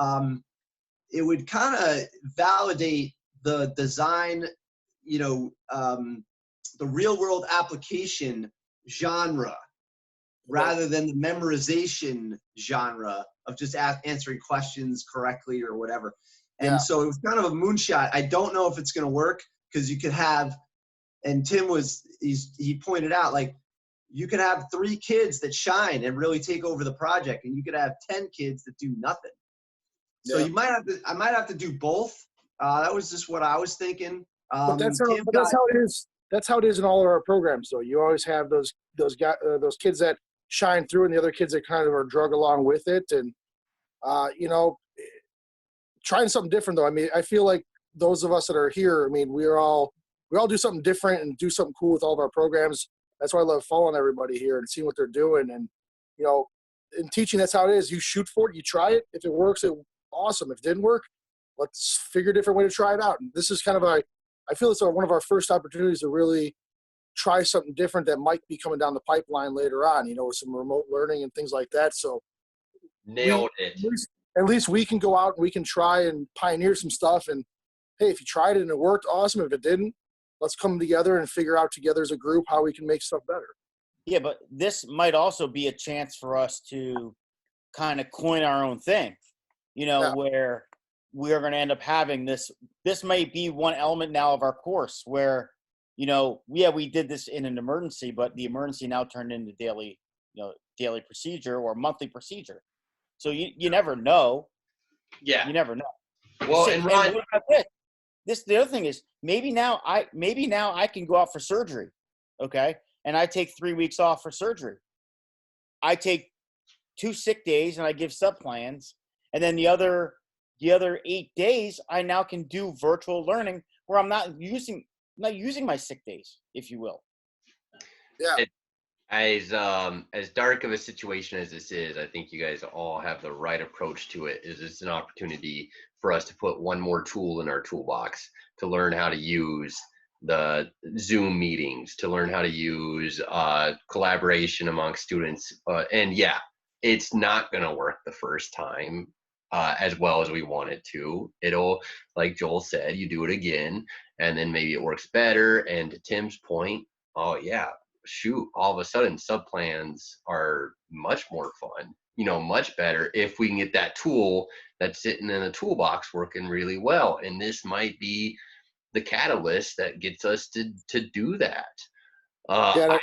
it would kind of validate the design the real world application genre rather than the memorization genre of just answering questions correctly or whatever. And so it was kind of a moonshot. I don't know if it's going to work because you could have, and he pointed out, like, you could have 3 kids that shine and really take over the project, and you could have 10 kids that do nothing. So I might have to do both. That was just what I was thinking. But that's how it is. That's how it is in all of our programs, though. You always have those kids that shine through, and the other kids that kind of are drug along with it. And trying something different, though. I mean, I feel like those of us that are here, I mean, we all do something different and do something cool with all of our programs. That's why I love following everybody here and seeing what they're doing. And in teaching, that's how it is. You shoot for it, you try it. If it works, awesome. If it didn't work, let's figure a different way to try it out. And this is kind of I feel it's one of our first opportunities to really try something different that might be coming down the pipeline later on, with some remote learning and things like that. So nailed it. At least we can go out and we can try and pioneer some stuff. And hey, if you tried it and it worked, awesome. If it didn't, let's come together and figure out together as a group how we can make stuff better. Yeah, but this might also be a chance for us to kind of coin our own thing, where we are going to end up having this. This might be one element now of our course where, we did this in an emergency, but the emergency now turned into daily procedure or monthly procedure. So you never know. Yeah. You never know. Well, and Ron, what about this? The other thing is maybe now I can go out for surgery, okay? And I take 3 weeks off for surgery. I take 2 sick days and I give sub plans, and then the other 8 days I now can do virtual learning where I'm not using my sick days, if you will. Yeah. As dark of a situation as this is, I think you guys all have the right approach to it. It's an opportunity for us to put one more tool in our toolbox to learn how to use the Zoom meetings, to learn how to use collaboration among students. And yeah, it's not going to work the first time as well as we want it to. It'll, like Joel said, you do it again, and then maybe it works better. And to Tim's point, oh yeah, shoot, all of a sudden sub plans are much more fun, much better if we can get that tool that's sitting in the toolbox working really well. And this might be the catalyst that gets us to do that. I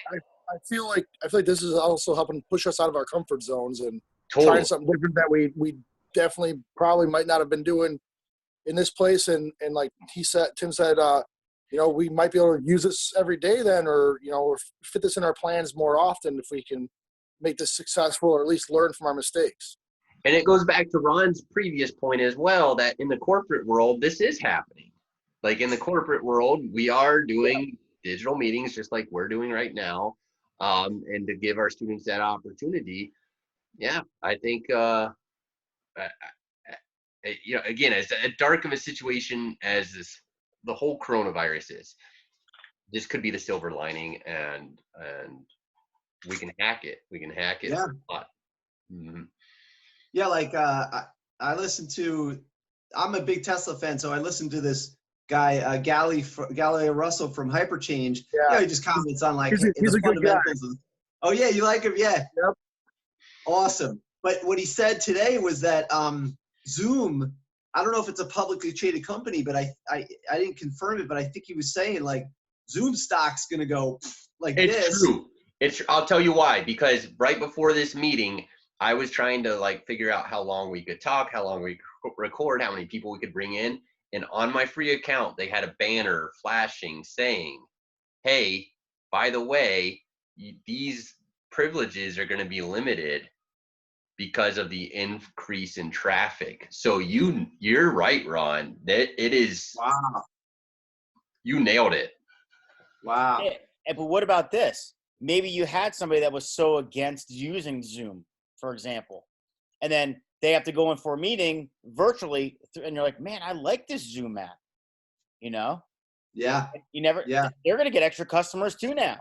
feel like this is also helping push us out of our comfort zones and totally. Trying something different that we definitely probably might not have been doing in this place. And like Tim said, we might be able to use this every day then, or fit this in our plans more often if we can make this successful, or at least learn from our mistakes. And it goes back to Ron's previous point as well, that in the corporate world, this is happening. Like in the corporate world, we are doing digital meetings just like we're doing right now. And to give our students that opportunity, yeah, I think, again, as dark of a situation as the whole coronavirus is, this could be the silver lining, and we can hack it. We can hack it. Yeah. A lot. Mm-hmm. Yeah, like I listen to. I'm a big Tesla fan, so I listen to this guy, Galileo Russell from Hyperchange. Yeah, he just comments on like he's a good guy. Oh yeah, you like him? Yeah. Yep. Awesome. But what he said today was that Zoom, I don't know if it's a publicly traded company, but I didn't confirm it, but I think he was saying like Zoom stock's gonna go like it's this. True. I'll tell you why. Because right before this meeting, I was trying to like figure out how long we could talk, how long we could record, how many people we could bring in. And on my free account, they had a banner flashing saying, "Hey, by the way, these privileges are going to be limited because of the increase in traffic." So you're right, Ron. That it is. Wow. You nailed it. Wow. Yeah, but what about this? Maybe you had somebody that was so against using Zoom, for example, and then they have to go in for a meeting virtually, and you're like, "Man, I like this Zoom app," Yeah. You never. Yeah. They're going to get extra customers too now.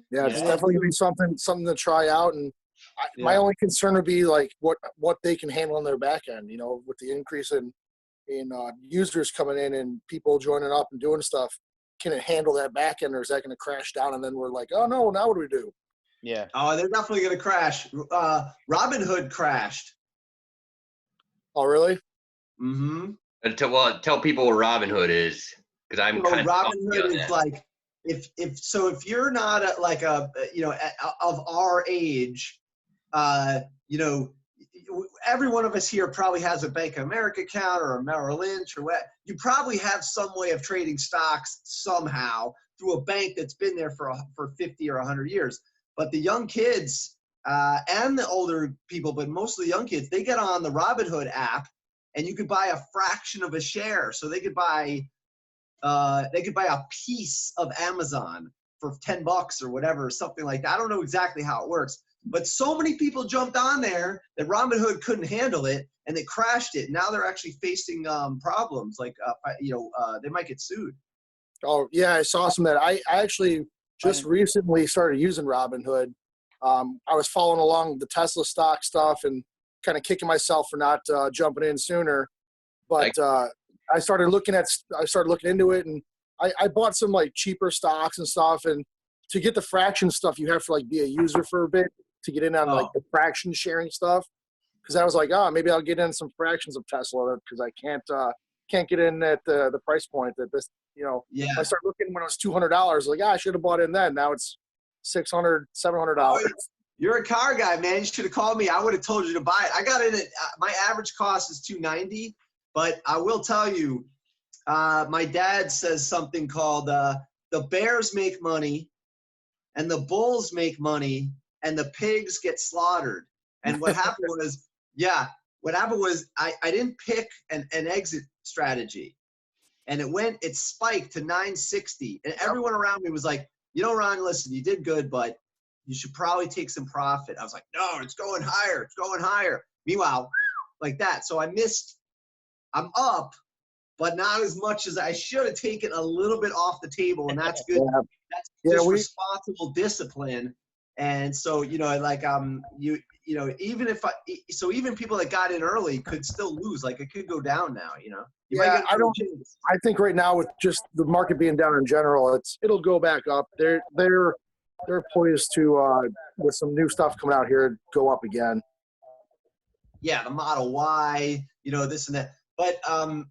Yeah, it's definitely gonna be something to try out. And my only concern would be like what they can handle on their back end. With the increase in users coming in and people joining up and doing stuff, can it handle that back end, or is that going to crash down? And then we're like, oh no, now what do we do? Yeah. Oh, they're definitely going to crash. Robinhood crashed. Oh, really? Mm-hmm. Tell people what Robinhood is, because I'm So kind of Robinhood is like, if you're not of our age, every one of us here probably has a Bank of America account or a Merrill Lynch or what. You probably have some way of trading stocks somehow through a bank that's been there for 50 or 100 years. But the young kids and the older people, but mostly young kids, they get on the Robinhood app, and you could buy a fraction of a share. So they could buy a piece of Amazon for $10 or whatever, something like that. I don't know exactly how it works, but so many people jumped on there that Robinhood couldn't handle it, and they crashed it. Now they're actually facing problems, like they might get sued. Oh yeah, I saw some of that. I actually just recently started using Robinhood. I was following along the Tesla stock stuff and kind of kicking myself for not jumping in sooner. But I started looking into it, and I bought some like cheaper stocks and stuff. And to get the fraction stuff, you have to like be a user for a bit to get in on like the fraction sharing stuff. Because I was like, maybe I'll get in some fractions of Tesla because I can't get in at the price point that this. Yeah. I started looking when it was $200. Like, I should have bought in then. Now it's $600, $700. Oh, you're a car guy, man. You should have called me. I would have told you to buy it. I got in it. My average cost is $290, but I will tell you, my dad says something called the bears make money, and the bulls make money, and the pigs get slaughtered. And what happened was, I didn't pick an exit strategy. And it spiked to 960. And everyone around me was like, Ron, listen, you did good, but you should probably take some profit. I was like, no, it's going higher. It's going higher. Meanwhile, like that. So I'm up, but not as much as I should have taken a little bit off the table. And that's good. Yeah. That's just responsible discipline. And so, even people that got in early could still lose. Like it could go down now, I think right now with just the market being down in general, it'll go back up. They're poised to with some new stuff coming out here, go up again. Yeah, the Model Y, this and that. But kind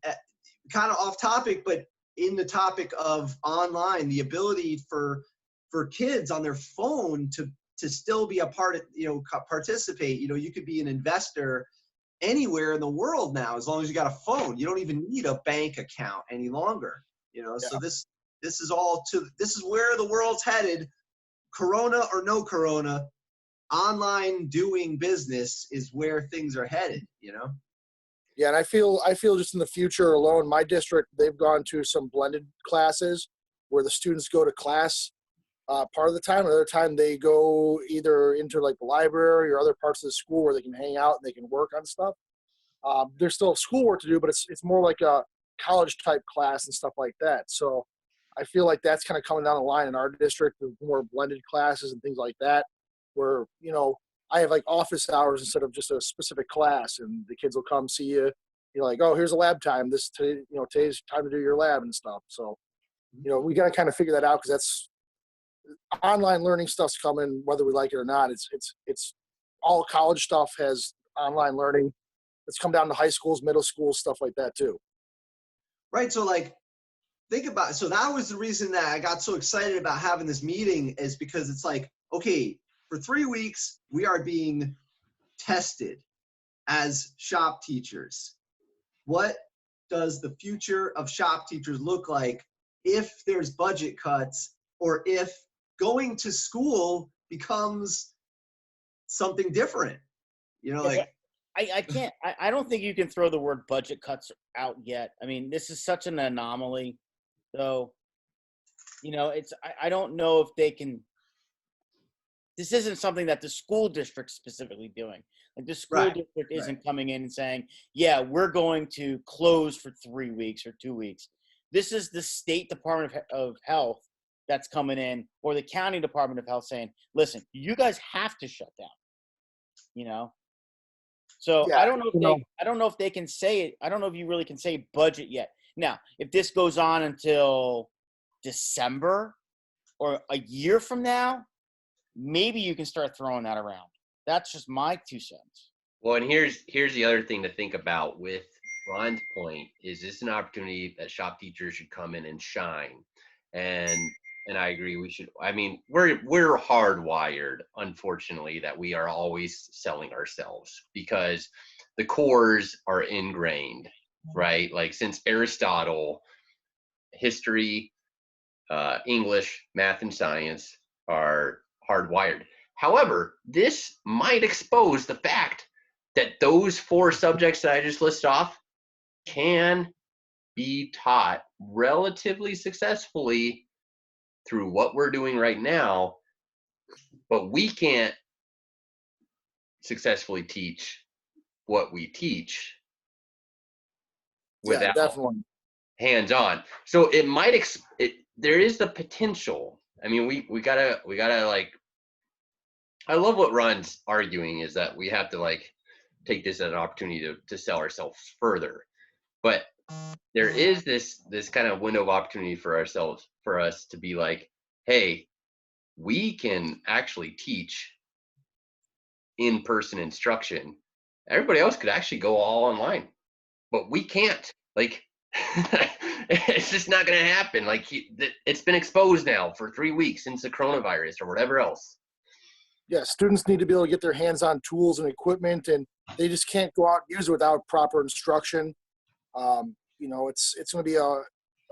of off topic, but in the topic of online, the ability for kids on their phone to still be a part of, participate. You could be an investor anywhere in the world now as long as you got a phone. You don't even need a bank account any longer. So this is where the world's headed. Corona or no Corona, online doing business is where things are headed. Yeah, and I feel just in the future alone, my district, they've gone to some blended classes where the students go to class part of the time, another time they go either into like the library or other parts of the school where they can hang out and they can work on stuff. There's still schoolwork to do, but it's more like a college type class and stuff like that. So I feel like that's kind of coming down the line in our district with more blended classes and things like that, where, I have like office hours instead of just a specific class, and the kids will come see you. You're like, oh, here's a lab time. Today's time to do your lab and stuff. So, we got to kind of figure that out because that's online learning stuff's coming, whether we like it or not. It's all college stuff has online learning. It's come down to high schools, middle schools, stuff like that too. Right. So think about it. So that was the reason that I got so excited about having this meeting, is because it's like, okay, for 3 weeks, we are being tested as shop teachers. What does the future of shop teachers look like if there's budget cuts, or if going to school becomes something different? I don't think you can throw the word budget cuts out yet. I mean, this is such an anomaly. So, I don't know if they can. This isn't something that the school district's specifically doing. Like the school district isn't coming in and saying, yeah, we're going to close for 3 weeks or 2 weeks. This is the State Department of Health that's coming in, or the County Department of Health saying, listen, you guys have to shut down, So Yeah, I don't know if you know. I don't know if they can say it. I don't know if you really can say budget yet. Now, if this goes on until December or a year from now, maybe you can start throwing that around. That's just my 2 cents. Well, and here's the other thing to think about with Ron's point is this an opportunity that shop teachers should come in and shine. And I agree we should. I mean, we're hardwired, unfortunately, that we are always selling ourselves because the cores are ingrained, right? Like since Aristotle, history, English, math, and science are hardwired. However, this might expose the fact that those 4 subjects that I just listed off can be taught relatively successfully through what we're doing right now, but we can't successfully teach what we teach Yeah, without definitely. hands-on. So it might there is the potential. I mean, we gotta like, I love what Ron's arguing is that we have to like take this as an opportunity to sell ourselves further. But there is this kind of window of opportunity for us to be like, hey, we can actually teach in-person instruction. Everybody else could actually go all online, but we can't. Like, it's just not going to happen. Like, it's been exposed now for 3 weeks since the coronavirus or whatever else. Yeah, students need to be able to get their hands on tools and equipment, and they just can't go out and use it without proper instruction. You know, it's going to be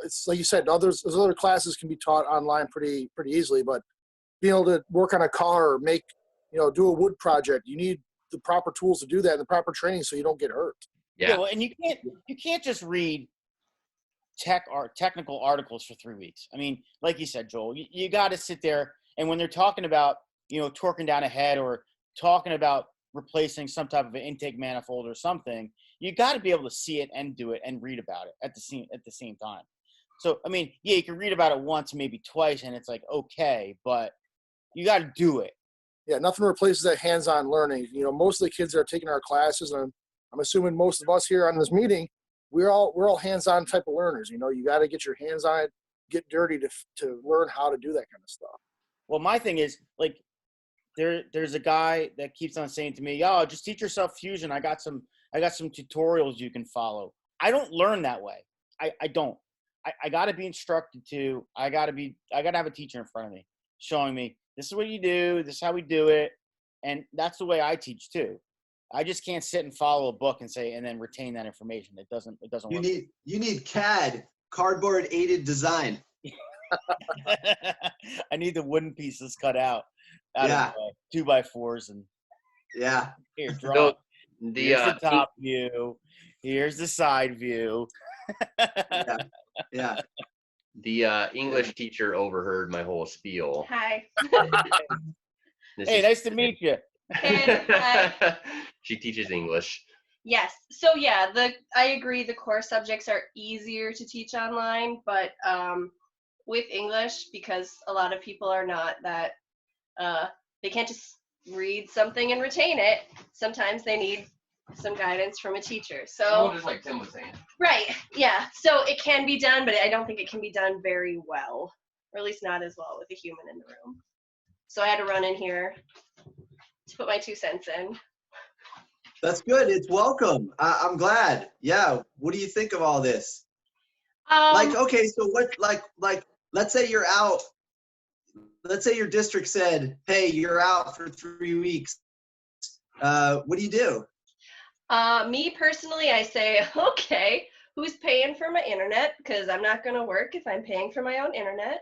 it's like you said, those other classes can be taught online pretty easily, but being able to work on a car or make, do a wood project, you need the proper tools to do that and the proper training so you don't get hurt. Yeah. Well, and you can't just read technical articles for 3 weeks. I mean, like you said, Joel, you got to sit there, and when they're talking about, torquing down a head or talking about replacing some type of an intake manifold or something, you got to be able to see it and do it and read about it at the same time. So, I mean, yeah, you can read about it once, maybe twice, and it's like, okay, but you got to do it. Yeah, nothing replaces that hands-on learning. Most of the kids that are taking our classes, and I'm assuming most of us here on this meeting, we're all hands-on type of learners. You got to get your hands on it, get dirty to learn how to do that kind of stuff. Well, my thing is, like, there's a guy that keeps on saying to me, "Oh, just teach yourself Fusion. I got some tutorials you can follow." I don't learn that way. I don't. I got to be instructed to. I got to have a teacher in front of me showing me, this is what you do, this is how we do it, and that's the way I teach too. I just can't sit and follow a book and then retain that information. It doesn't work. You need CAD, cardboard aided design. I need the wooden pieces cut out Yeah. of 2x4s and here, draw. So here's the top view. Here's the side view. Yeah. The English teacher overheard my whole spiel. Hi. Hey, nice to meet you. Hey, hi. She teaches English. Yes. So yeah, I agree. The core subjects are easier to teach online, but with English, because a lot of people are not that they can't just read something and retain it. Sometimes they need some guidance from a teacher. So just like Tim was saying. Right. Yeah. So it can be done, but I don't think it can be done very well, or at least not as well with a human in the room. So I had to run in here to put my 2 cents in. That's good. It's welcome. I'm glad. Yeah. What do you think of all this? Okay, so what, like, let's say you're out. Let's say your district said, hey, you're out for 3 weeks. What do you do? Me personally, I say, okay, who's paying for my internet? Because I'm not going to work if I'm paying for my own internet.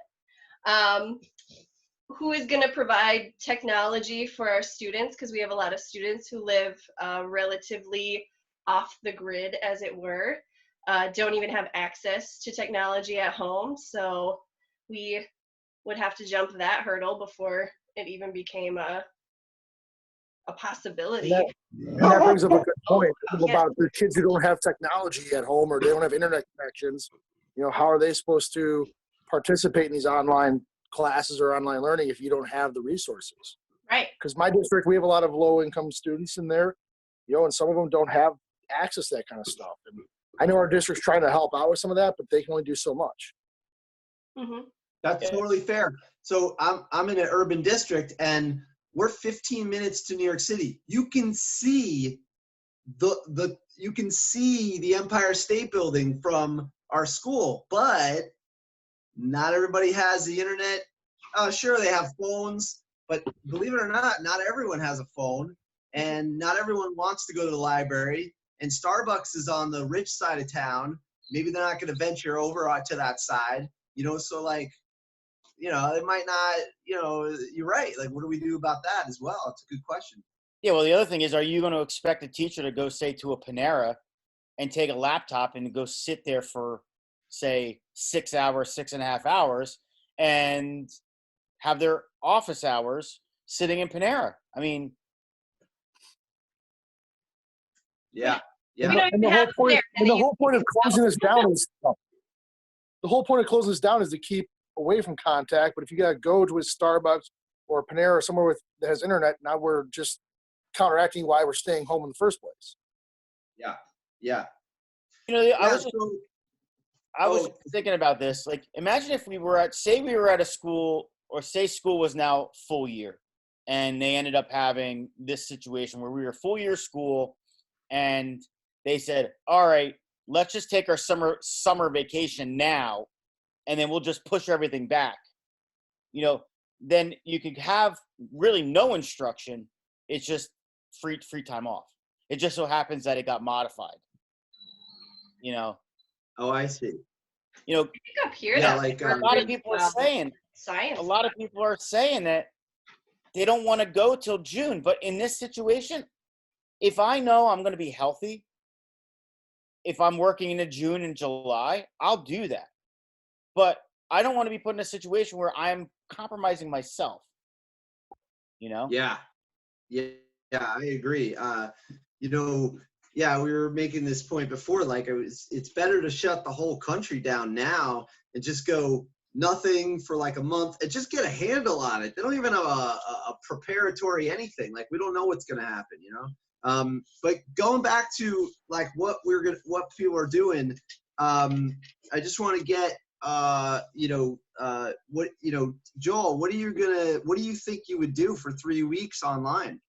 Who is going to provide technology for our students? Because we have a lot of students who live relatively off the grid, as it were, don't even have access to technology at home. So we would have to jump that hurdle before it even became a possibility. And that brings up a good point about the kids who don't have technology at home or they don't have internet connections. How are they supposed to participate in these online classes or online learning if you don't have the resources? Right. Because my district, we have a lot of low-income students in there. and some of them don't have access to that kind of stuff. And I know our district's trying to help out with some of that, but they can only do so much. Mm-hmm. That's totally fair. So I'm in an urban district, and we're 15 minutes to New York City. You can see the Empire State Building from our school, but not everybody has the internet. Sure, they have phones, but believe it or not everyone has a phone, and not everyone wants to go to the library. And Starbucks is on the rich side of town. Maybe they're not going to venture over to that side, so like, it might not, you're right. Like, what do we do about that as well? It's a good question. Yeah, well, the other thing is, are you going to expect a teacher to go, say, to a Panera and take a laptop and go sit there for, say, 6 hours, 6.5 hours, and have their office hours sitting in Panera? I mean, Yeah. We don't And the even have whole point of closing this down is to keep away from contact. But if you got to go to a Starbucks or a Panera or somewhere that has internet, now we're just counteracting why we're staying home in the first place. Yeah. Yeah. I was thinking about this. Like, imagine if we were at a school, or say school was now full year, and they ended up having this situation where we were full year school, and they said, all right, let's just take our summer vacation now, and then we'll just push everything back. Then you could have really no instruction. It's just free time off. It just so happens that it got modified. Oh, I see. I think up here, Yeah, that's like, a lot of people are saying science. A lot of people are saying that they don't want to go till June. But in this situation, if I know I'm going to be healthy, if I'm working into June and July, I'll do that. But I don't want to be put in a situation where I'm compromising myself. Yeah. Yeah, I agree. We were making this point before, like it's better to shut the whole country down now and just go nothing for like a month and just get a handle on it. They don't even have a preparatory anything. Like, we don't know what's going to happen, but going back to like what people are doing, I just want to get, Joel, what do you think you would do for 3 weeks online?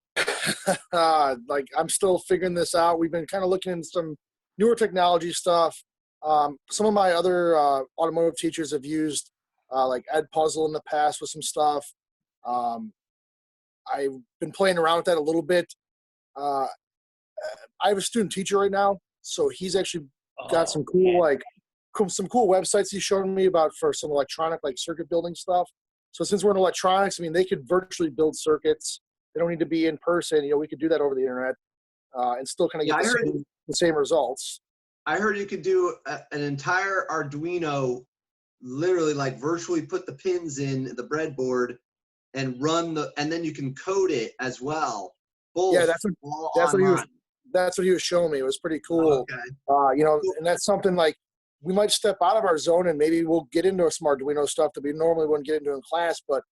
Like, I'm still figuring this out. We've been kind of looking into some newer technology stuff. Some of my other automotive teachers have used like Edpuzzle in the past with some stuff. I've been playing around with that a little bit. I have a student teacher right now, so he's actually got some cool websites he's showing me about for some electronic, like, circuit building stuff. So since we're in electronics, I mean, they could virtually build circuits. They don't need to be in person. We could do that over the internet and still kind of get the same results. I heard you could do an entire Arduino, literally like virtually put the pins in the breadboard and and then you can code it as well. Both. Yeah, that's what he was showing me. It was pretty cool. Okay. And that's something like we might step out of our zone and maybe we'll get into some Arduino stuff that we normally wouldn't get into in class, but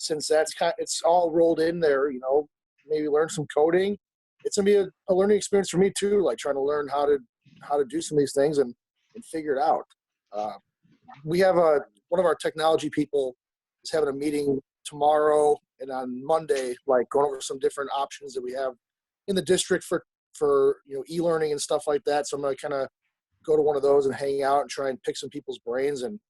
since it's all rolled in there, maybe learn some coding. It's gonna be a learning experience for me too, like trying to learn how to do some of these things and figure it out. We have one of our technology people is having a meeting tomorrow and on Monday, like going over some different options that we have in the district for e-learning and stuff like that. So I'm gonna kind of go to one of those and hang out and try and pick some people's brains and.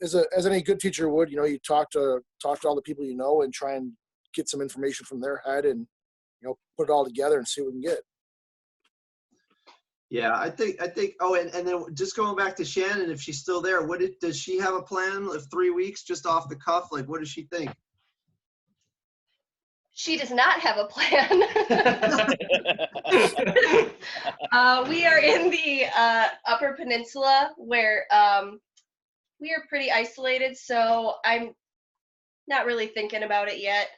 As any good teacher would, you talk to all the people and try and get some information from their head and, put it all together and see what we can get. Yeah, I think. Oh, and then just going back to Shannon, if she's still there, does she have a plan of 3 weeks just off the cuff? Like, what does she think? She does not have a plan. We are in the Upper Peninsula where we are pretty isolated, so I'm not really thinking about it yet.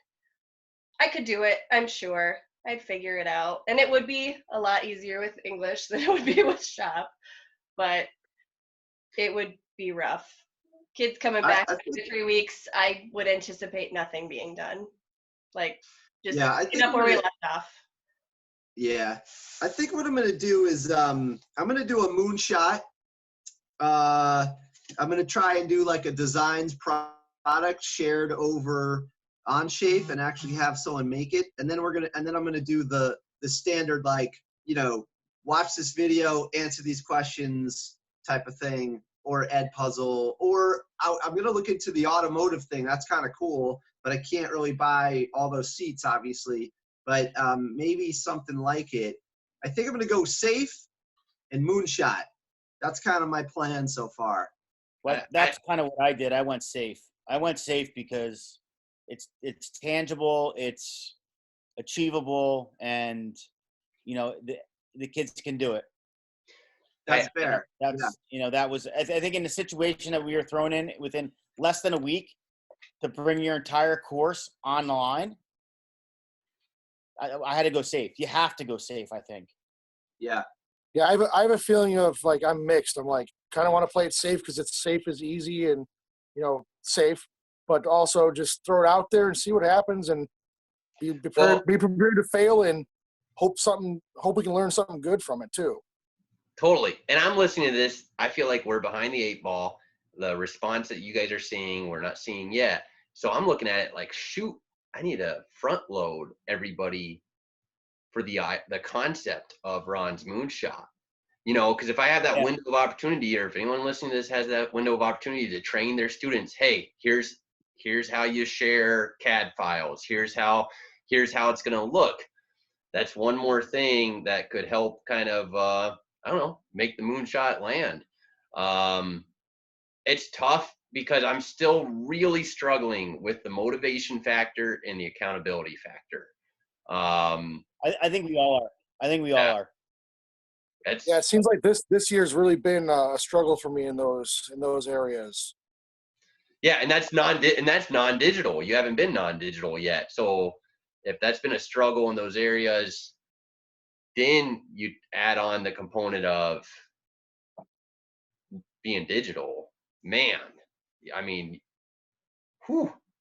I could do it, I'm sure. I'd figure it out. And it would be a lot easier with English than it would be with shop, but it would be rough. Kids coming back after 3 weeks, I would anticipate nothing being done. Like, just pick up where we left off. Yeah. I think what I'm going to do is I'm going to do a moonshot. I'm going to try and do like a designs product shared over Onshape and actually have someone make it. And then I'm going to do the standard, like, watch this video, answer these questions type of thing, or Ed Puzzle, or I'm going to look into the automotive thing. That's kind of cool, but I can't really buy all those seats, obviously, but maybe something like it. I think I'm going to go safe and moonshot. That's kind of my plan so far. Well, that's kind of what I did. I went safe. I went safe because it's tangible, it's achievable, and the kids can do it. That's fair. That's that was I think in the situation that we were thrown in within less than a week to bring your entire course online. I had to go safe. You have to go safe, I think. Yeah. Yeah, I have a feeling of like I'm mixed. I'm like kind of want to play it safe because it's safe is easy and safe, but also just throw it out there and see what happens and be prepared to fail and hope we can learn something good from it too. Totally. And I'm listening to this. I feel like we're behind the 8 ball. The response that you guys are seeing, we're not seeing yet. So I'm looking at it like, shoot, I need to front load everybody for the concept of Ron's moonshot. Because if I have that window of opportunity, or if anyone listening to this has that window of opportunity to train their students, hey, here's how you share CAD files. Here's how it's going to look. That's one more thing that could help kind of, make the moonshot land. It's tough because I'm still really struggling with the motivation factor and the accountability factor. I think we all are. All are. It seems like this year's really been a struggle for me in those areas. Yeah, and that's non-digital. You haven't been non-digital yet. So if that's been a struggle in those areas, then you add on the component of being digital. Man, I mean,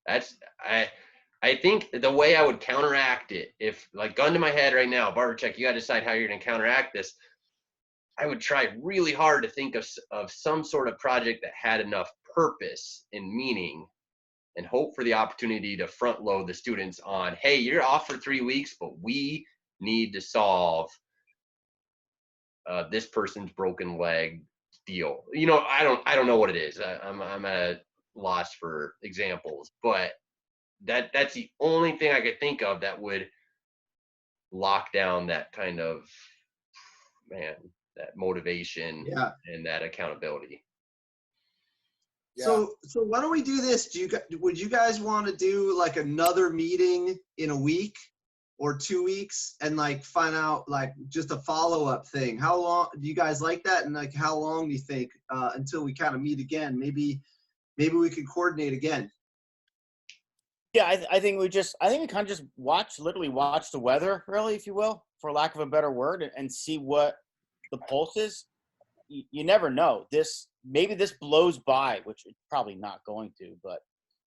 I think the way I would counteract it, if like gun to my head right now, Barbercheck, you got to decide how you're going to counteract this. I would try really hard to think of some sort of project that had enough purpose and meaning, and hope for the opportunity to front load the students on, hey, you're off for 3 weeks, but we need to solve this person's broken leg deal. I don't know what it is. I'm at a loss for examples, but that's the only thing I could think of that would lock down that kind of, that motivation and that accountability. Yeah. So why don't we do this? Would you guys want to do like another meeting in a week or 2 weeks and like find out like just a follow-up thing? How long do you guys like that? And like, how long do you think until we kind of meet again? Maybe we can coordinate again. Yeah, I think we kind of just literally watch the weather, really, if you will, for lack of a better word, and see what the pulse is. You never know. Maybe this blows by, which it's probably not going to, but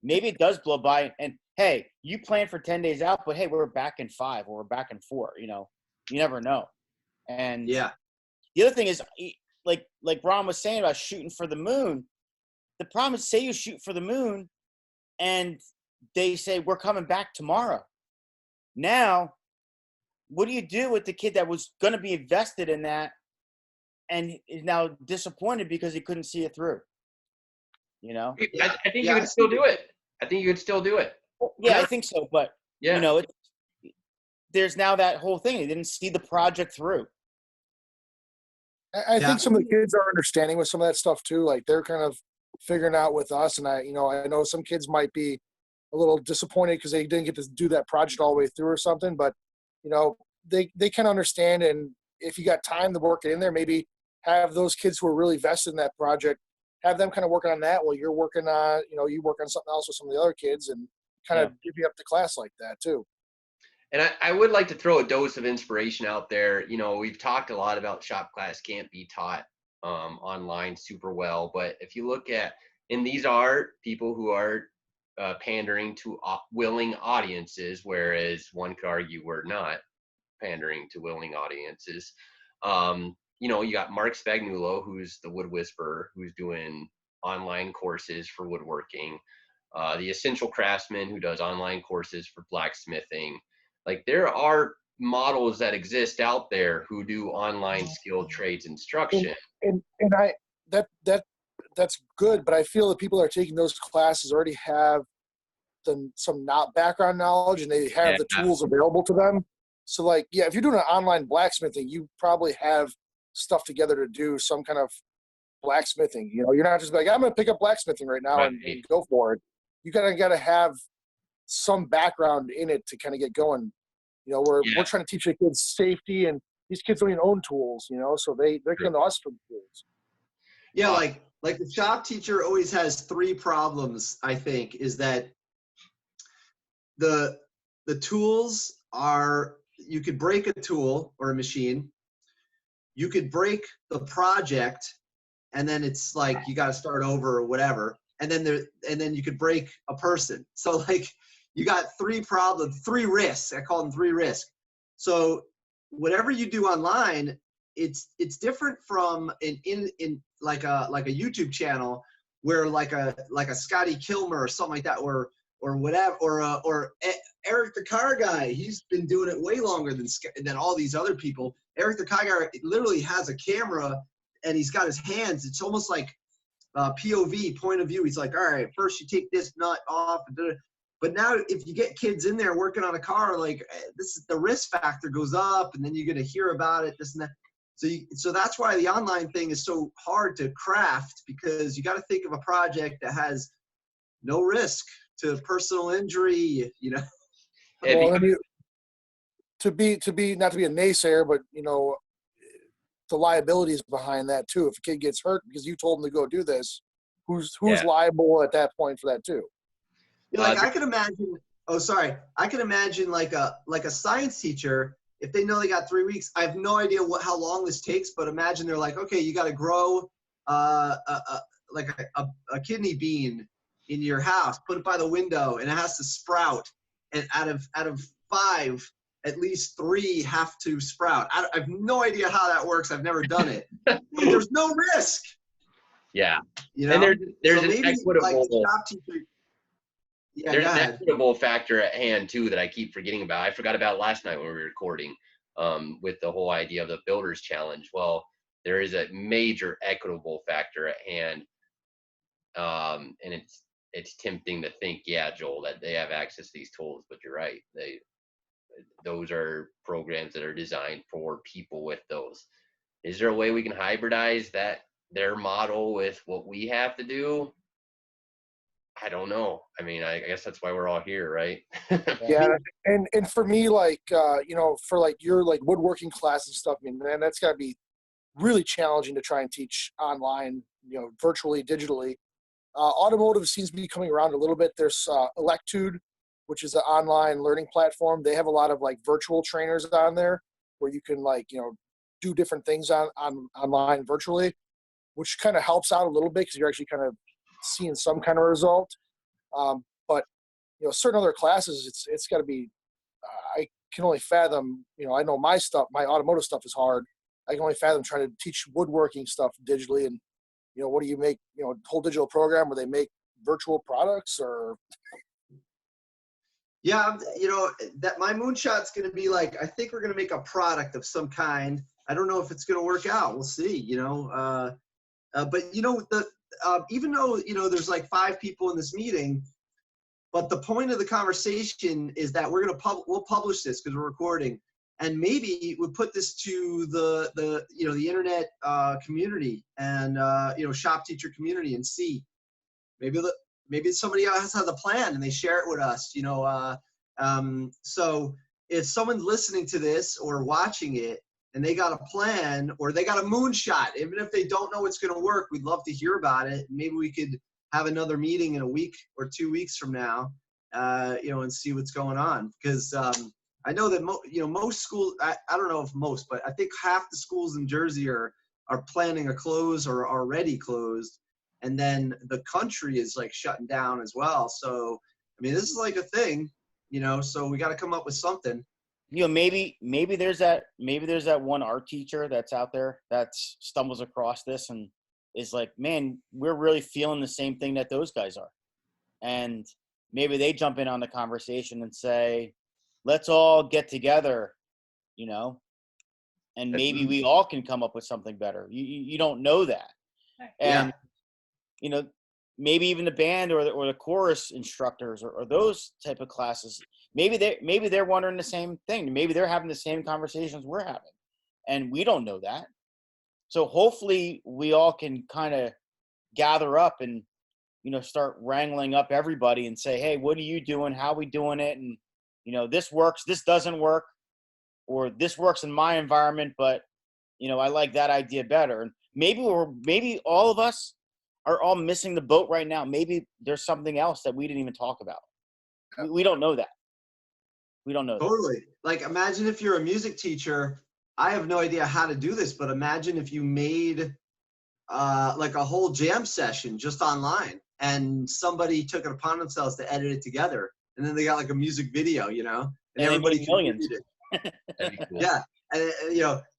maybe it does blow by. And hey, you plan for 10 days out, but hey, we're back in 5 or we're back in 4. You never know. And yeah, the other thing is, like Ron was saying about shooting for the moon. The problem is, say you shoot for the moon, and they say we're coming back tomorrow. Now, what do you do with the kid that was going to be invested in that and is now disappointed because he couldn't see it through? I think you could still do it. Yeah, I think so. But, there's now that whole thing. They didn't see the project through. I think some of the kids are understanding with some of that stuff too. Like they're kind of figuring out with us. And I know some kids might be a little disappointed because they didn't get to do that project all the way through or something, but they can understand. And if you got time to work it in there, maybe have those kids who are really vested in that project, have them kind of working on that while you're working on, you work on something else with some of the other kids and kind of give you up to class like that too. And I would like to throw a dose of inspiration out there. We've talked a lot about shop class can't be taught online super well, but if you look at, and these are people who are pandering to willing audiences, whereas one could argue we're not. pandering to willing audiences. You know, you got Mark Spagnuolo, who's the wood whisperer, who's doing online courses for woodworking. The Essential Craftsman, who does online courses for blacksmithing. Like, there are models that exist out there who do online skilled trades instruction. And I that's good, but I feel that people that are taking those classes already have some not background knowledge, and they have the tools available to them. So, like, yeah, if you're doing an online blacksmithing, you probably have stuff together to do some kind of blacksmithing. You know, you're not just like, I'm going to pick up blacksmithing right now and go for it. You gotta have some background in it to kind of get going. You know, we're trying to teach the kids safety, and these kids don't even own tools. You know, so they're coming to us for the tools. Yeah, like the shop teacher always has three problems. I think is that the tools are, you could break a tool or a machine, you could break the project, and then it's like you got to start over or whatever. And then you could break a person. So like you got three problems, three risks. I call them three risks. So whatever you do online, it's different from in like a YouTube channel where like a Scotty Kilmer or something like that, or whatever, or Eric the Car Guy. He's been doing it way longer than all these other people. Eric the Car Guy literally has a camera and he's got his hands. It's almost like POV, point of view. He's like, all right, first you take this nut off. But now if you get kids in there working on a car, like this is the risk factor goes up, and then you're going to hear about it, this and that. So that's why the online thing is so hard to craft, because you got to think of a project that has no risk to personal injury, you know. Well, to be not to be a naysayer, but you know, the liabilities behind that too. If a kid gets hurt because you told him to go do this, who's liable at that point for that too? Like I could imagine. Oh, sorry. I can imagine like a science teacher. If they know they got 3 weeks, I have no idea how long this takes. But imagine they're like, okay, you got to grow like a kidney bean in your house, put it by the window, and it has to sprout. And out of 5, at least 3 have to sprout. I have no idea how that works. I've never done it. But there's no risk. Yeah. You know? And there's an equitable, there's an equitable factor at hand too that I keep forgetting about. I forgot about last night when we were recording with the whole idea of the builder's challenge. Well, there is a major equitable factor at hand. And it's tempting to think, yeah, Joel, that they have access to these tools, but you're right. Those are programs that are designed for people with those. Is there a way we can hybridize their model with what we have to do? I don't know. I mean, I guess that's why we're all here, right? Yeah, and for me, like you know, for like your like woodworking class and stuff, I mean, man, that's got to be really challenging to try and teach online, you know, virtually, digitally. Automotive seems to be coming around a little bit. There's Electude, which is an online learning platform. They have a lot of like virtual trainers on there where you can like, you know, do different things online virtually, which kind of helps out a little bit because you're actually kind of seeing some kind of result. But, you know, certain other classes, it's got to be, I can only fathom, you know, I know my automotive stuff is hard. I can only fathom trying to teach woodworking stuff digitally. And, you know, what do you make, you know, whole digital program where they make virtual products or? Yeah, you know, that my moonshot's going to be like, I think we're going to make a product of some kind. I don't know if it's going to work out. We'll see, you know. But, you know, even though, you know, there's like 5 people in this meeting, but the point of the conversation is that we'll publish this because we're recording. And maybe we'll put this to the you know, the internet community and, you know, shop teacher community and see. Maybe somebody else has a plan and they share it with us, you know. So if someone's listening to this or watching it and they got a plan or they got a moonshot, even if they don't know it's going to work, we'd love to hear about it. Maybe we could have another meeting in a week or 2 weeks from now, you know, and see what's going on. Because I know that you know, most schools, I don't know if most, but I think half the schools in Jersey are planning a close or already closed. And then the country is like shutting down as well. So, I mean, this is like a thing, you know, so we got to come up with something. maybe there's that one art teacher that's out there that stumbles across this and is like, man, we're really feeling the same thing that those guys are. And maybe they jump in on the conversation and say, let's all get together, and maybe we all can come up with something better. You don't know that. And, maybe even the band or the chorus instructors or those type of classes, maybe they're wondering the same thing. Maybe they're having the same conversations we're having, and we don't know that. So hopefully we all can kind of gather up and, start wrangling up everybody and say, hey, what are you doing? How are we doing it? And, this works, this doesn't work, or this works in my environment, but, I like that idea better. And maybe all of us are all missing the boat right now. Maybe there's something else that we didn't even talk about. We don't know that. We don't know Totally. Like, imagine if you're a music teacher. I have no idea how to do this, but imagine if you made like a whole jam session just online and somebody took it upon themselves to edit it together. And then they got like a music video, and everybody made millions. That'd be cool. Yeah. And,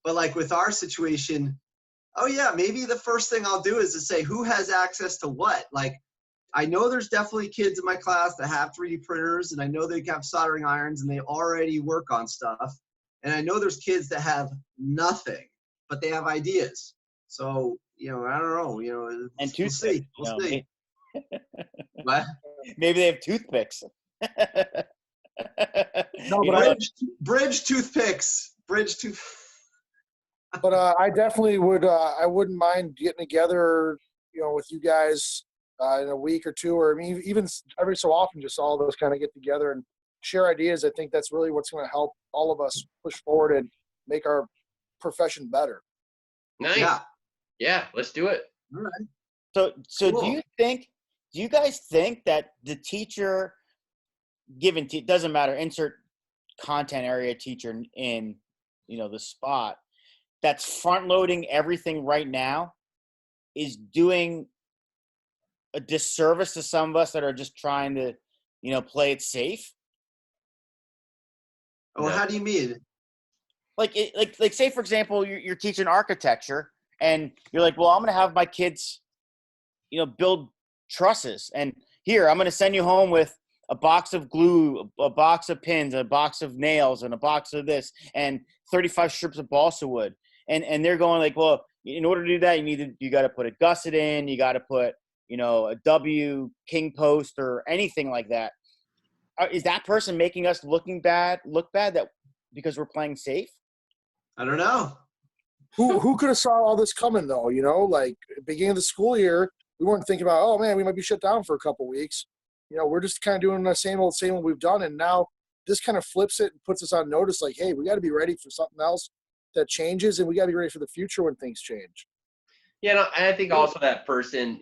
but like with our situation, oh yeah, maybe the first thing I'll do is to say who has access to what. Like, I know there's definitely kids in my class that have 3D printers, and I know they have soldering irons and they already work on stuff. And I know there's kids that have nothing, but they have ideas. So, I don't know, And we'll see. We'll see. What? Maybe they have toothpicks. No, but Bridge toothpicks. But I definitely would. I wouldn't mind getting together, with you guys in a week or two, or I mean, even every so often, just all of us kind of get together and share ideas. I think that's really what's going to help all of us push forward and make our profession better. Nice. Yeah, let's do it. All right. So Cool. do you guys think that the teacher doesn't matter, insert content area teacher in, the spot that's front loading everything right now is doing a disservice to some of us that are just trying to, play it safe? Oh, how do you mean? Like say for example, you're teaching architecture and you're like, well, I'm going to have my kids, build trusses, and here I'm going to send you home with a box of glue, a box of pins, a box of nails, and a box of this, and 35 strips of balsa wood. And they're going like, well, in order to do that, you got to put a gusset in, you got to put, a W king post or anything like that. Is that person making us look bad that because we're playing safe? I don't know. Who could have saw all this coming though? Like beginning of the school year, we weren't thinking about, oh man, we might be shut down for a couple weeks. We're just kind of doing the same old we've done, and now this kind of flips it and puts us on notice. Like, hey, we got to be ready for something else that changes, and we got to be ready for the future when things change. Yeah, no, I think also that person,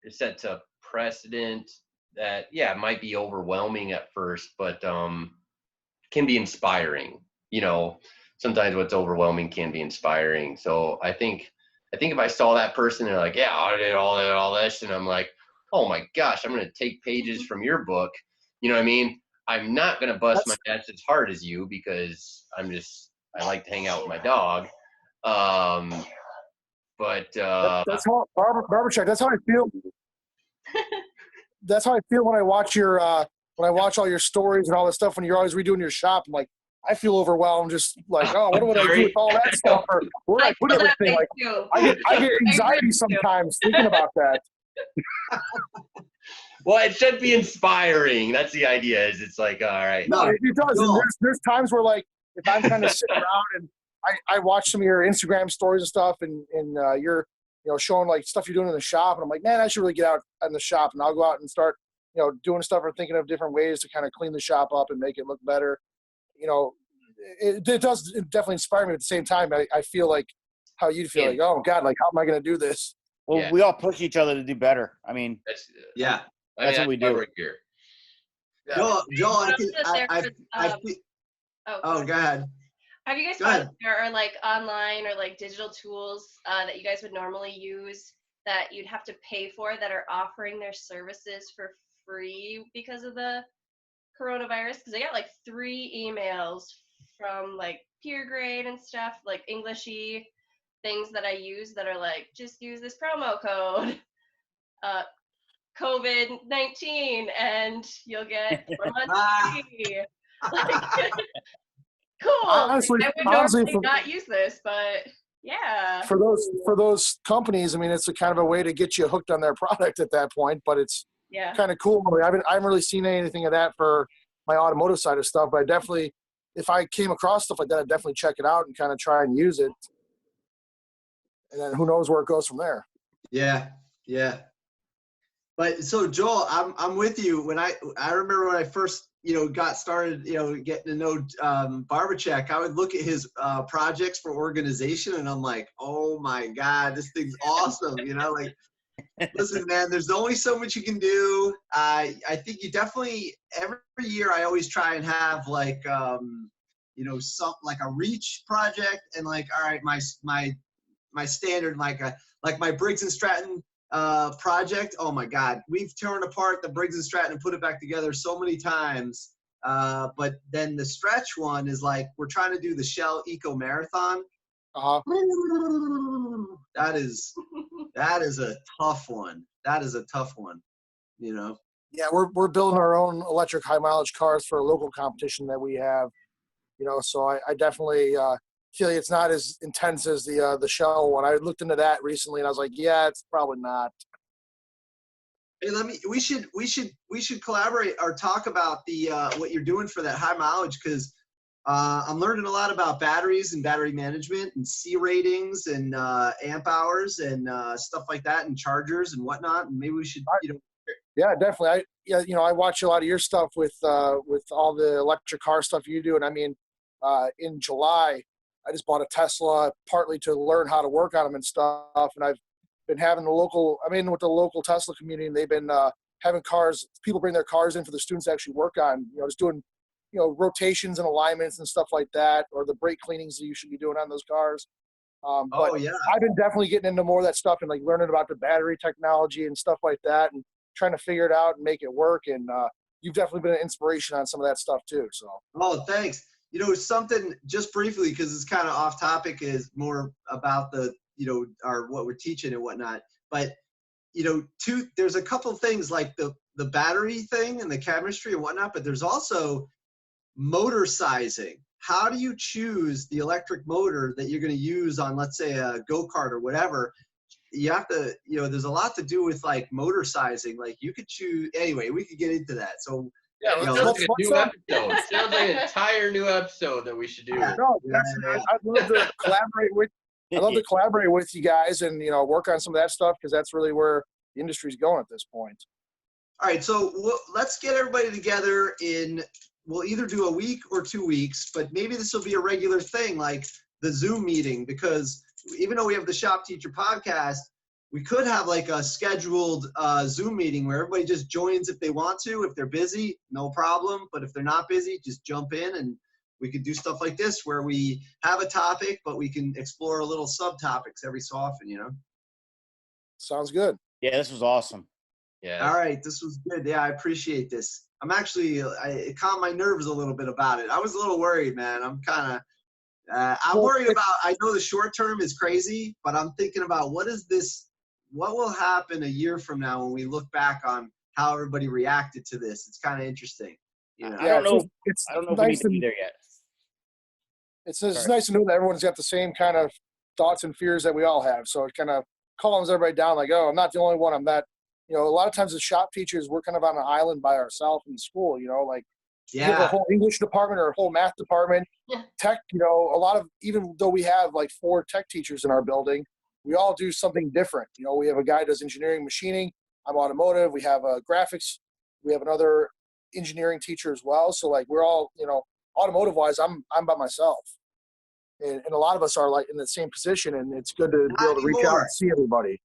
sets a precedent that, yeah, it might be overwhelming at first, but can be inspiring. Sometimes what's overwhelming can be inspiring. So I think if I saw that person and they're like, yeah, I did all this, and I'm like, oh my gosh, I'm going to take pages from your book. You know what I mean? I'm not going to bust my ass as hard as you because I like to hang out with my dog. But that's how Barbercheck. That's how I feel. That's how I feel when I watch all your stories and all that stuff. When you're always redoing your shop, I'm like, I feel overwhelmed. Just like, oh, what would I do with all that stuff? Or where do I put everything? Like, I get anxiety sometimes thinking about that. Well, it should be inspiring. That's the idea. Is it's like, all right. No, it does. And there's times where like if I'm kind of sitting around and I watch some of your Instagram stories and stuff, and you're showing like stuff you're doing in the shop, and I'm like, man, I should really get out in the shop, and I'll go out and start doing stuff or thinking of different ways to kind of clean the shop up and make it look better. It does definitely inspire me. At the same time, I feel like how you'd feel like, oh God, like how am I going to do this? Well, we all push each other to do better. I mean, that's what we do. Right here. Joel, go ahead. Have you guys found there are like online or like digital tools that you guys would normally use that you'd have to pay for that are offering their services for free because of the coronavirus because I got like 3 emails from like peer grade and stuff, like Englishy things that I use that are like, just use this promo code, COVID-19, and you'll get 4 months free. Like, cool. Honestly, I would honestly, normally not use this, but yeah. for those companies, I mean, it's a kind of a way to get you hooked on their product at that point. But it's Yeah. kind of cool. I haven't really seen anything of that for my automotive side of stuff. But I definitely, if I came across stuff like that, I'd definitely check it out and kind of try and use it. And then who knows where it goes from there. Yeah, yeah. But so Joel, I'm with you. When I remember when I first got started getting to know Barbacek, I would look at his projects for organization, and I'm like, oh my God, this thing's awesome. Like, listen, man, there's only so much you can do. I think you definitely every year I always try and have like some like a reach project and like, all right, my standard like my Briggs and Stratton project. Oh my God, we've torn apart the Briggs and Stratton and put it back together so many times. But then the stretch one is like we're trying to do the Shell Eco Marathon. That is a tough one. That is a tough one. Yeah, we're building our own electric high mileage cars for a local competition that we have. So I definitely feel like it's not as intense as the Shell one. I looked into that recently, and I was like, yeah, it's probably not. Hey, we should collaborate or talk about the what you're doing for that high mileage, because I'm learning a lot about batteries and battery management and C ratings and amp hours and stuff like that, and chargers and whatnot. And maybe we should, Yeah, definitely. I watch a lot of your stuff with all the electric car stuff you do, and I mean, in July, I just bought a Tesla partly to learn how to work on them and stuff, and I've been having with the local Tesla community, and they've been having people bring their cars in for the students to actually work on, just doing, rotations and alignments and stuff like that, or the brake cleanings that you should be doing on those cars. But yeah, I've been definitely getting into more of that stuff and like learning about the battery technology and stuff like that, and trying to figure it out and make it work. And you've definitely been an inspiration on some of that stuff too. So. Oh, thanks. Something just briefly, because it's kind of off topic, is more about the what we're teaching and whatnot. But there's a couple things like the battery thing and the chemistry and whatnot, but there's also motor sizing. How do you choose the electric motor that you're going to use on, let's say, a go-kart or whatever? You have to, there's a lot to do with like motor sizing. Like you could choose, anyway, we could get into that. So yeah, it sounds like a new episode. It sounds like an entire new episode that we should do. I'd love to collaborate with. I'd love to collaborate with you guys and work on some of that stuff, because that's really where the industry's going at this point. All right, so let's get everybody together we'll either do a week or 2 weeks, but maybe this will be a regular thing, like the Zoom meeting, because even though we have the Shop Teacher podcast, we could have like a scheduled Zoom meeting where everybody just joins if they want to. If they're busy, no problem. But if they're not busy, just jump in, and we could do stuff like this where we have a topic, but we can explore a little subtopics every so often, Sounds good. Yeah, this was awesome. Yeah. All right, this was good. Yeah, I appreciate this. I'm actually, it calmed my nerves a little bit about it. I was a little worried, man. I'm kind of, I'm worried about, I know the short term is crazy, but I'm thinking about what will happen a year from now when we look back on how everybody reacted to this. It's kind of interesting. I don't know. I don't know if we need to be there yet. It's nice to know that everyone's got the same kind of thoughts and fears that we all have. So it kind of calms everybody down, like, oh, I'm not the only one. I'm that, a lot of times as shop teachers, we're kind of on an island by ourselves in school, like you have a whole English department or a whole math department. Yeah. Tech, a lot of, even though we have like 4 tech teachers in our building, we all do something different. We have a guy who does engineering, machining. I'm automotive. We have graphics. We have another engineering teacher as well. So like we're all, automotive wise, I'm by myself. And a lot of us are like in the same position, and it's good to be able to reach out and see everybody.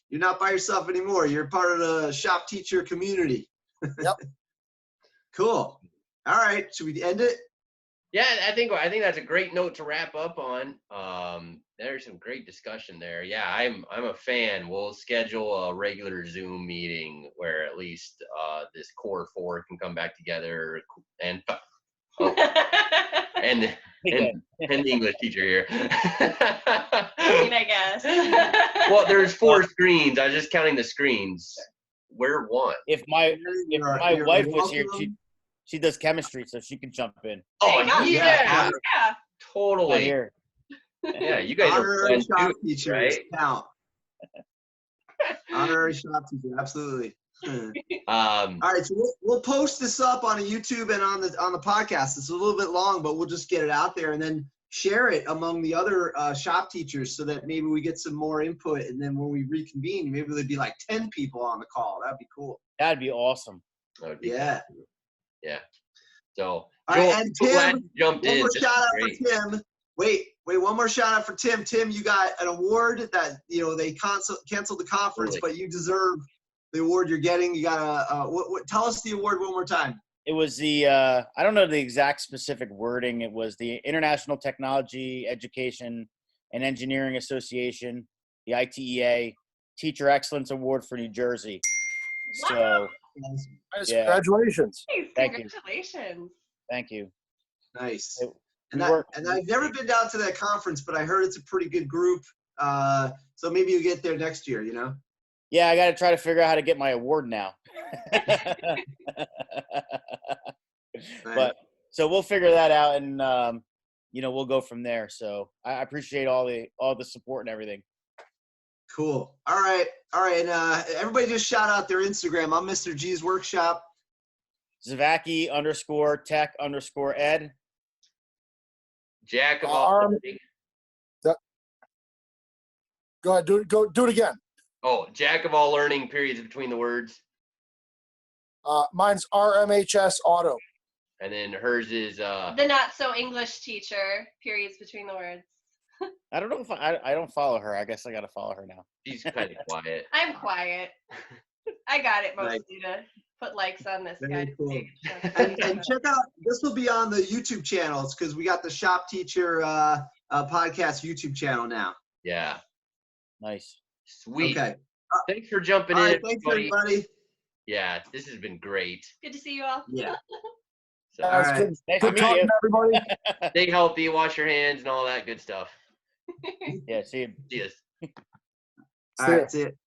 You're not by yourself anymore. You're part of the shop teacher community. Yep. Cool. All right. Should we end it? Yeah, I think that's a great note to wrap up on. There's some great discussion there. Yeah, I'm a fan. We'll schedule a regular Zoom meeting where at least this core 4 can come back together and and Yeah. and the English teacher here. I mean, I guess. Well, there's 4 screens. I was just counting the screens. We're one. If my You're wife was here, welcome. she does chemistry, so she could jump in. Oh There you go. yeah, Yeah. Not totally. here. Yeah, you guys are Honorary fun shop too, teachers right? count. Honorary shop teacher, absolutely. All Um, right, so we'll post this up on a YouTube and on the podcast. It's a little bit long, but we'll just get it out there and then share it among the other shop teachers so that maybe we get some more input. And then when we reconvene, maybe there'd be like 10 people on the call. That'd be cool. That'd be awesome. that would be Yeah. yeah. So All right, Joel, and so glad Tim, you jumped one in. more This shout is out great. for Tim. Wait, one more shout out for Tim. Tim, you got an award that, they canceled the conference, Totally. but you deserve the award you're getting. You got tell us the award one more time. It was the I don't know the exact specific wording. It was the International Technology Education and Engineering Association, the ITEA Teacher Excellence Award for New Jersey. So Wow. Nice, Yeah. congratulations. Nice. Thank you. Congratulations. thank you. Nice. It- And, we work- I've never been down to that conference, but I heard it's a pretty good group. So maybe you get there next year, Yeah, I got to try to figure out how to get my award now. But so we'll figure that out, and we'll go from there. So I appreciate all the support and everything. Cool. All right. And everybody just shout out their Instagram. I'm Mr. G's Workshop. Zavaki_tech_ed. Jack of all Arm- learning. Go ahead, do it again. Oh, Jack of all learning, periods between the words. Mine's RMHS Auto. And then hers is The not so English teacher. Periods between the words. I don't know if I don't follow her. I guess I got to follow her now. she's kind of quiet. I'm quiet. I got it Nice. mostly to put likes on this Very guy's cool. page. And check out, this will be on the YouTube channels because we got the Shop Teacher podcast YouTube channel now. Yeah. Nice. Sweet. Okay. Thanks for jumping All in, right. Thanks, everybody. everybody. Yeah, this has been great. Good to see you all. Yeah. So All right. Nice to Good meet talking you. to everybody. stay healthy, wash your hands, and all that good stuff. Yeah, see you. See us. All right. That's it.